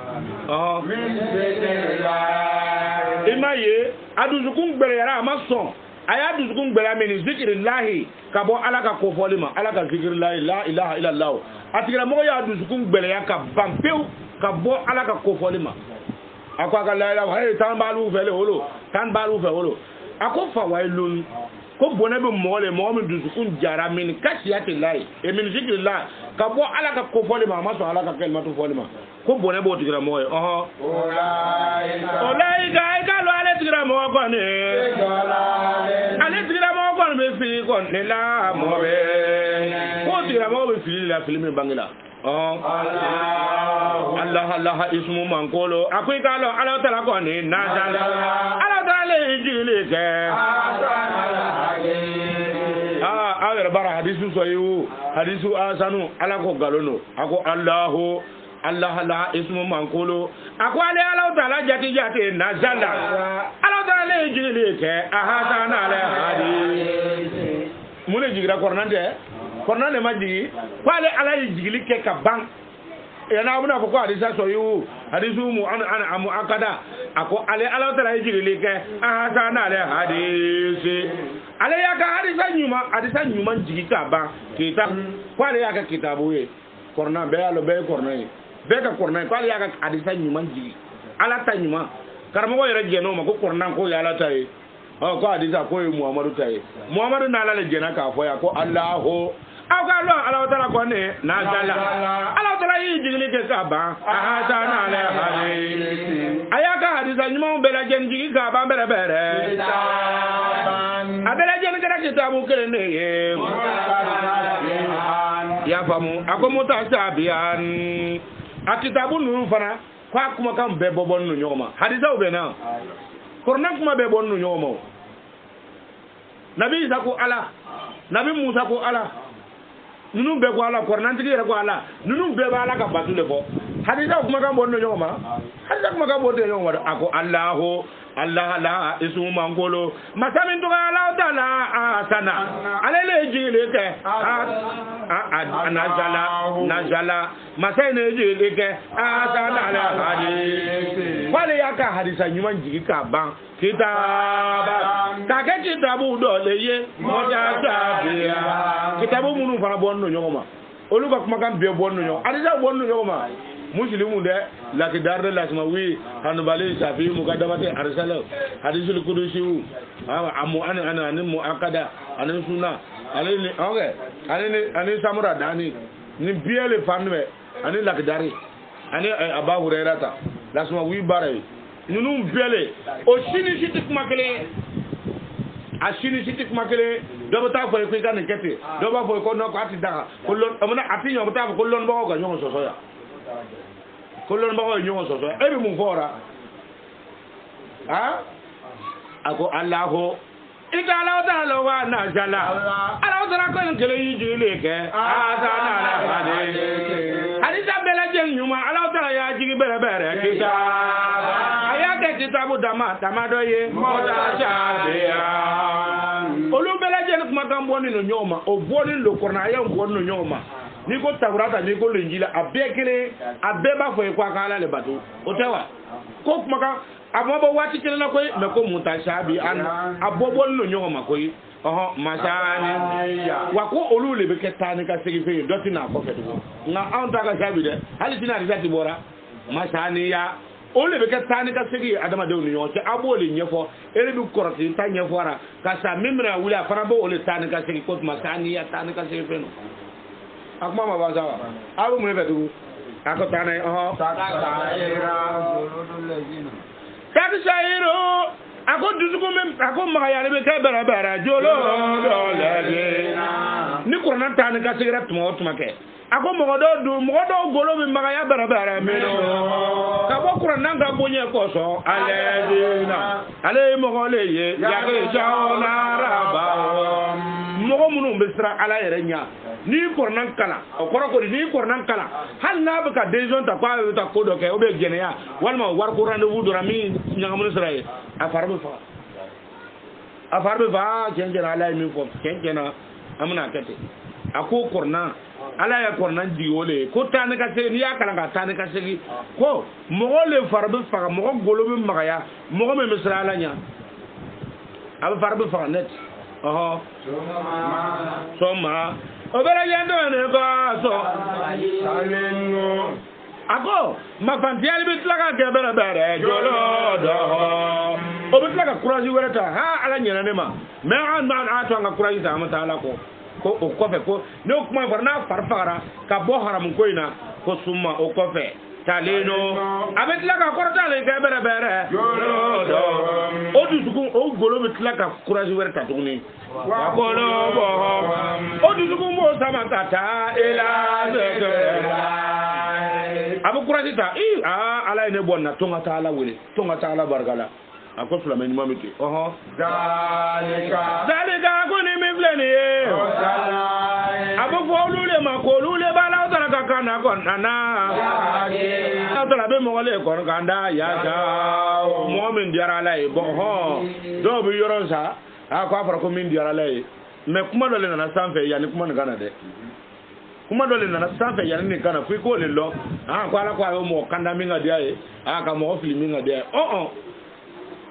imaye adusukun gbele yara ma so aya dusukun gbele mi ni zikrillahi ka bo ala ka ko folima ala ka zikrillahi la ilaha illa allah atigra mo ya dusukun gbele ya ka bampeu ka bo ala ka ko folima akwa ka la ilaha hey tan balu fele wolo tan balu fe wolo ako fa wailun ko bona be mole mo mi dusu kun jara min kasiyati lay e min zikri la ka bo ala ka ko fole ma so ala ka kelma to fole ma ko bona bo tigra mo olai ga ka lo ale tigra mo ko ne ale tigra mo ko be fi ko ne la mo be ko tigra mo be fi la filmi bangila Allah ismu mankolo akwai ka lo ala tala ko ne na ala tala jili ke awere bara hadisu soyu hadisu asanu ala ko galono ako Allah ismu mankolo ako ale ala taala jati nazala ala taala jili ke ahasana ala hadi mune jigira kornande majigi kwale ala jigili ke ka bang yana abuna ko hadisa soyu hadisu mu amu akada ako ale ala taala jigili ke ahasana ala hadisi ale yaka hadisa nyuma jigi ka ba kita kwale yaka kitabu ye korna be alo be korna ye be ka korna kwale yaka hadisa nyuma jigi ala ta nyuma karamo yere jeno ma ko korna ko ya ala ta ye ko hadisa ko Muhammadu ta ye Muhammadu na ala le jena ka fo ya ko Allahu akalo ala taala ko ne na jala ala taala yi jigili ke ka ba ahasana ala hadisi ayaka hadisa nyuma be la jen jigi ka ba bere abela jen gara kitabu kele ne ye ya famu akomuta sabian akitabu nu fana kwa kuma kan be bobon nu nyoma hadisa be na korna kuma be bon nu nyoma nabi isa ko ala nabi musa ko ala nunu be ko ala korna tigi ko ala nunu be ba ala ka batule ko hadisa kuma kan bon nu nyoma hadisa kuma kan bon nu nyoma ako Allah la ismu mangolo masamin to ala taala asana alele jile ke najala masene jile ke asana ala hadi wale yaka hadisa nyuma jigi ka ban kitaba ka kitabu do leye moja tabia kitabu munu fara bonno nyoma oluka kuma kan be bonno nyoma hadisa bonno nyoma muslimu de laki darde lasma wi hanbali safi mukaddamati arsala hadisul qudusi amu an mu akada an sunna alini okay ani samura dani ni biele fanwe ani laki dari ani aba hurairata lasma wi bare nunu biele o sini sitik makele ashini sitik makele do bata fo ko kan kete do ba fo ko no ko ati daga ko lon amuna ati nyo bata ko lon ba ko nyo so ya kolon ba ko nyo so ebi mu fora ako Allahu ita ala taala wa na jala ala taala ko kele yiji leke asana ala hadisa bela jen nyuma ala taala ya jigi bere kita ayake kitabu dama doye moda shadia olu bela jen kuma kan boni no nyoma o boni lo korna ya boni no nyoma ni ko taurata ni ko lenjila abekele abeba fo ko akala le batu o tewa ko kuma ka abobo wati kele na koy me ko mutashabi an abobo no nyoma koy masani wa ko olu le be ketani ka segi fe doti na ko fe do nga on ta ka shabi de hali tina risati bora masani ya o le be ketani ka segi adama de no te abole nyefo ele bi koroti ta nyefora ka sa mimra wula farabo o le tani ka segi ko masani ya tani ka segi fe no akuma ma baza abu mu be du akotane taksairo akoduzuko mem akoma ya lebe ka bara jolo dole ni kurana tan ka sigira tumo ke akomo modo golo mi magaya bara meno ka bo kurana ga bonye koso ale mo gole ye ya ke jaona raba mo munu besra ala yerenya ni kornan kala o koroko ni kornan kala hal na baka dejon ta kwa ta kodo ke obe genya walma war ko rendez-vous do rami nyagamu israel afarbe fa kenjena ala mi ko kenjena amna kete ako korna ala ya kornan diole ko tane ka se ni ya kala ka tane ka segi ko mo le farbe fa mo golo bi magaya mo me misra ala nya ab farbe fa net soma obere yendo ne ba so ako mafantiyali bi tila ka kɛ bɛrɛ jolo dɔ o bi tila ka courage wɛrɛ ta ha ala ɲɛna ne ma mais an a to an ka courage ta an taa ala kɔ ko o kɔfɛ ko ne kuma fɔra n'a fari fagara ka bɔ haramu ko in na ko summa o kɔfɛ taleno a bɛ tila ka kɔrɔta le kɛ bɛrɛ jolo dɔ o dusukun o golo bi tila ka courage wɛrɛ ta tuguni wa kolo bɔ o dusukun b'o sama ka taa a bɛ courage ta ala ye ne bɔ na to ka taa ala wele to ka taa ala barika la a ko filamɛ ɲuman bɛ ten zalika ko ni min filɛ nin ye a bɛ fɔ olu le ma ko olu le b'a la aw taara ka kan na kɔnɔna na aw taara a bɛ mɔgɔ le kɔnɔ kan da yaasa mɔgɔ min diyara ala ye bɔn dɔw bɛ yɔrɔ sa ko a fɔra ko min diyara ala ye mais kuma dɔ le nana sanfɛ yanni kuma nin ka na dɛ. kuma dɔ le nana sanfɛ yanni nin kana fo i k'o le lɔ ko ala ko a ye mɔgɔ kanda min ka diya ye ka mɔgɔ fili min ka diya ye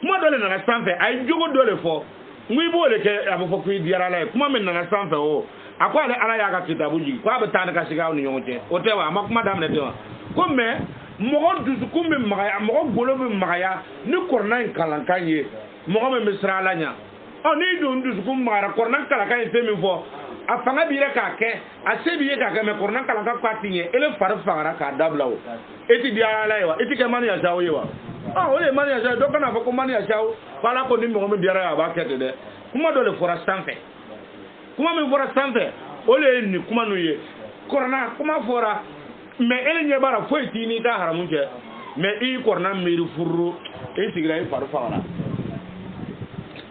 kuma dɔ le nana sanfɛ a ye jogo dɔ le fɔ n ko i b'o le kɛ a bɛ fɔ ko i diyara ala ye kuma min nana sanfɛ o a ko ale ala y'a ka kitabu jigin ko a bɛ taa ni ka segin aw ni ɲɔgɔn cɛ o tɛ wa a ma kuma daminɛ tɛ wa ko mais mɔgɔ dusukun bɛ magaya mɔgɔ golo bɛ magaya ni kɔrɔna in kalankan ye mɔgɔ min bɛ siran ala ɲɛ n'i dun dusukun magara kɔrɔna kalankan ye fɛn min fɔ a fanga b'i yɛrɛ k'a kɛ a se b'i ye k'a kɛ mais kɔrɔna kalankan ko a ti ɲɛ ele fari fagara k'a dabila o e ti di ala ye wa e ti kɛ mani yasaw ye wa o de ye mani yasaw dɔ kana fɔ ko mani yasaw ko ala ko ni mɔgɔ min diyara ye a b'a kɛ ten dɛ kuma dɔ le fɔra sanfɛ kuma min fɔra sanfɛ o de ye nin kuma ninnu ye kɔrɔna kuma fɔra mais ele ɲɛ b'a la foyi t'i n'i ka haramu cɛ mais i kɔrɔna miiri fururu i sigira i fari fagara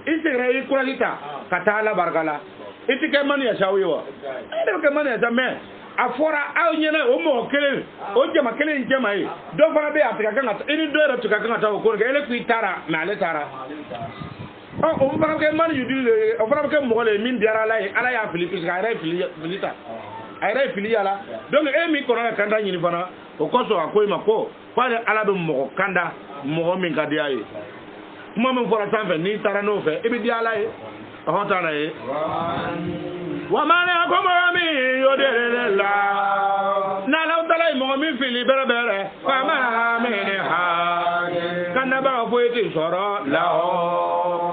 i sigira i courage ta ka taa ala barika la i ti kɛ mani yasaw ye wa e de bɛ kɛ mani yasaw mais a fɔra aw ɲɛna o mɔgɔ kelen o jama kelen in cɛ ma ye dɔ fana bɛ yen a tɛ ka kan ka taa i ni dɔ yɛrɛ tɛ ka kan ka taa o ko kɛ ele ko i taara mais ale taara o fana bɛ kɛ mani yudili le ye o fana bɛ kɛ mɔgɔ le ye min diyara ala ye ala y'a fili puisque a yɛrɛ ye fili ta a yɛrɛ ye fili yala donc e min kɔnɔ ka kanda ɲini fana o kɔsɔn a ko i ma ko ale ala bɛ mɔgɔ kanda mɔgɔ min ka di a ye kuma min fɔra sanfɛ n'i taara n'o fɛ i bɛ di ala ye ɔhɔn taa na ye wa mane ko mɔgɔ min y'o de la n'ala taala ye mɔgɔ min fili bɛrɛ fama min ha kandabaga foyi tɛ sɔrɔ la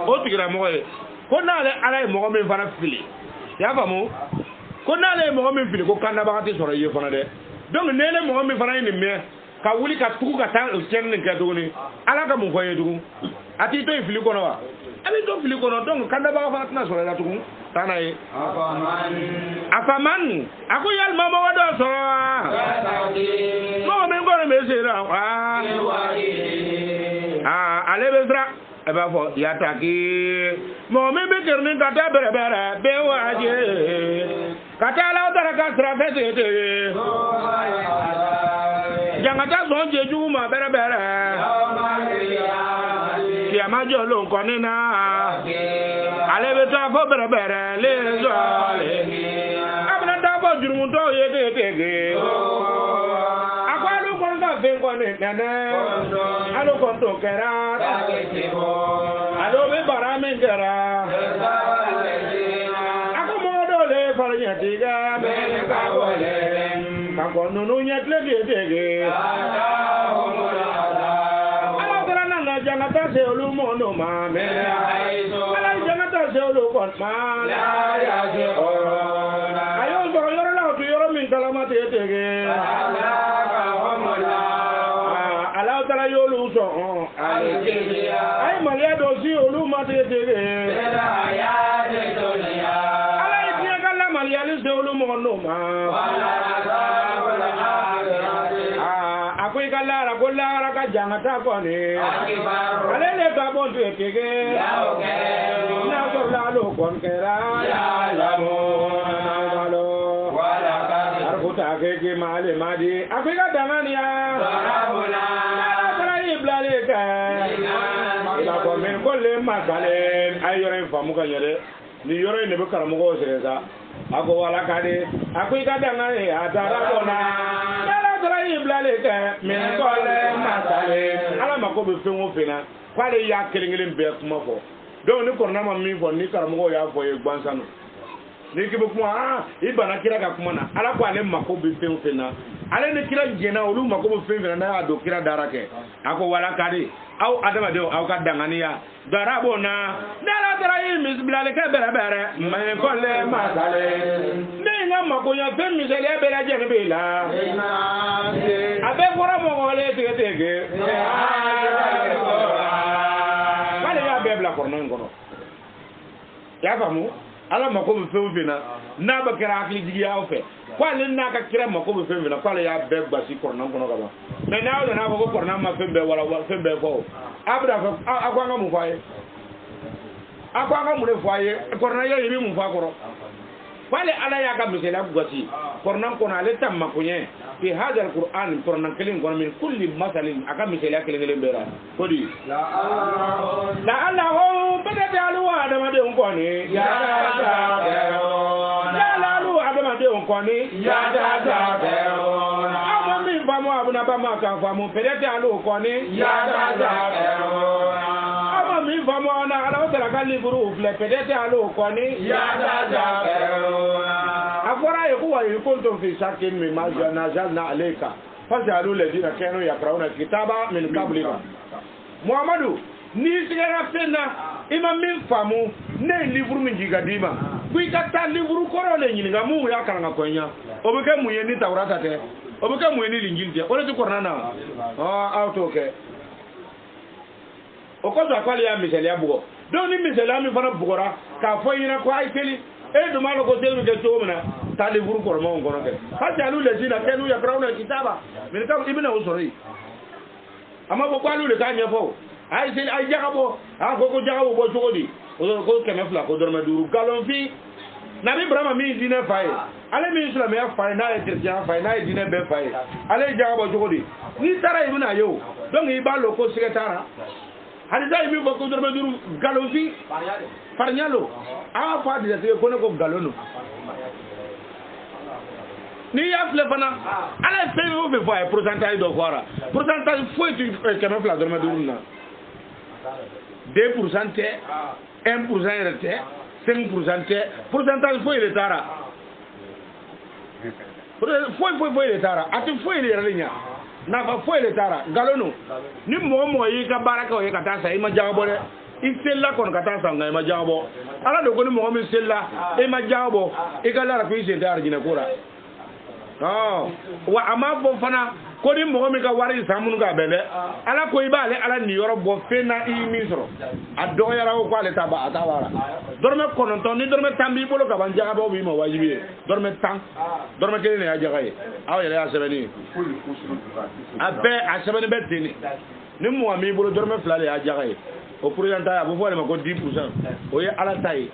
o tigira mɔgɔ ye ko n'ale ala ye mɔgɔ min fana fili i y'a faamu ko n'ale ye mɔgɔ min fili ko kandabaga tɛ sɔrɔ i ye fana dɛ donc n'ele mɔgɔ min fana ye nin mɛn ka wuli ka tugu ka taa tiɲɛni nin kɛ tuguni ala ka mun fɔ ye tugun a t'i to yen fili kɔnɔ wa a bɛ to fili kɔnɔ donc kandabaga fana tɛna sɔrɔ i la tugun taa n'a ye afaman a ko yalima mɔgɔ dɔ sɔrɔ wa mɔgɔ min kɔni bɛ se la wa ale bɛ siran e b'a fɔ yataki mɔgɔ min bɛ kirini ka taa bɛrɛbɛrɛ bɛɛ waje ka taa ala taara ka sira fɛ tigɛ jangata sɔn jejugu ma bɛrɛbɛrɛ kiyama jɔlen kɔni na ale bɛ taa fɔ bɛrɛbɛrɛ le sɔle a bɛna taa fɔ jurumutɔw ye tege a ko alu kɔni ka fɛn kɔni nɛnɛ alu kɔni to kɛra alu bɛ bara min kɛra a ko mɔgɔ dɔw le fari ɲɛtigɛ ka kɔ ninnu ɲɛtile tege jangata se olu mɔnu ma mɛ ala jangata se olu kɔni ma a y'o sɔrɔ yɔrɔ la o tɛ yɔrɔ min kalama tɛ tege ala taara y'olu sɔn a ye maliya dɔ si olu ma tɛ tege ala ye diɲɛ ka lamaliyali se olu mɔnu ma a ko i ka lara ko lara ka jangata kɔni ale le ka bɔ to tege n'a sɔrɔ alo kɔni kɛra arabuta keke maale madi a ko i ka danganiya ala taara y'i bilalen kɛ i b'a fɔ min ko le masale a ye yɔrɔ in faamu ka ɲɛ dɛ nin yɔrɔ in de bɛ karamɔgɔw sɛgɛn sa a ko wala ka di a ko i ka danganiya a taara kɔnɔ ala y'i bilalen kɛ min kɔle masale ala mako bɛ fɛn o fɛn na k'ale y'a kelen kelen bɛɛ kuma fɔ donc ni kɔrɔna ma min fɔ ni karamɔgɔw y'a fɔ ye gansan no ni k'i bɛ kuma i bana kira ka kuma na ala ko ale mako bɛ fɛn o fɛn na ale ne kira jena olu mako mo fen fen na do kira darake ako wala kadi aw adama de aw ka danganiya darabo na dara dara yi misbilale ke bere bere me ko le masale ne nga mako ya fen misale bere je ne bila abe fora mo ngole tege tege wala ya be bla korno ngono ya famu ala mako mo fen fen na ba kira akli jigiya o fe kwale na ka kira mako be fembe na kwale ya be gbasi korna kono kaba me na o na ko korna ma fembe wala fembe ko abra ko akwa nga mu faye akwa nga mu le faye korna ye yimi mu fa koro kwale ala ya ka misela gbasi korna kono ale tam makunye fi hada alquran korna kelin kono min kulli masalin aka misela kelin ngelen bera kodi la allah o bada dalu adama de ko ni ya de on koni ya da beona ama mi famo abuna ba ma kan famo pedete alo koni ya da beona ama mi famo na ala tala kan liburu ufle pedete alo koni ya da beona afora yeku wa yikuntu fi shakin mi ma janazalna alayka fajalu ladina kanu yaqrauna kitaba min qablika muhammadu ni sigara fena ima min famu ne liburu min jigadima kui kata liburu koro le nyinga mu ya karanga kwenya obuke mu yeni tawrata te obuke mu yeni linjilje ole tu korna na auto ke okozo akwali ya miseli abugo do ni miseli ami fana bugora ka fo yina ko ay teli e do malo ko teli ke to mena ta liburu koro mo ngono ke ha jalu le jina kenu ya krauna kitaba min ka ibina usori ama bo kwalu le ka nyefo ay sel ay jagabo ko jagabo bo jogodi ko kemefla ko dorma duru galon fi nabi ibrahima mi dine faye ale mi islam ya faye na e chrétien faye na e dine be faye ale jagabo jogodi ni tara ibuna yo donc ibalo ko secrétaire halida mi ko dorma duru galon fi farnyalo a fa de te ko ne ko galono ni ya fle fana ale fe o be faye pourcentage do kwara pourcentage foi tu kemefla dorma duru na 2% 1% rete 5% pourcentage foi le tara foi le tara ati foi le ralinya na fa foi le tara galono ni mo yi ka baraka o yi ka ta sa ima jabo le isella kon ka ta sa ngai ma jabo ala do ko ni mo mi sella e ma jabo e ka lara fi se dar jina kura wa ama bo fana ko ni mo mi ka wari samun ga bele ala ko ibale ala ni yoro bo fena i misro ado yara ko ale taba atawara dorme kono ton ni dorme tambi bolo ka ban jaga bo bi mo wajibi dorme tan dorme kene ya jaga yi aw ya sebeni abe a sebeni betini ni mo mi bolo dorme flale ya jaga yi o pourcentage bu fo le ma ko 10% o ye ala tayi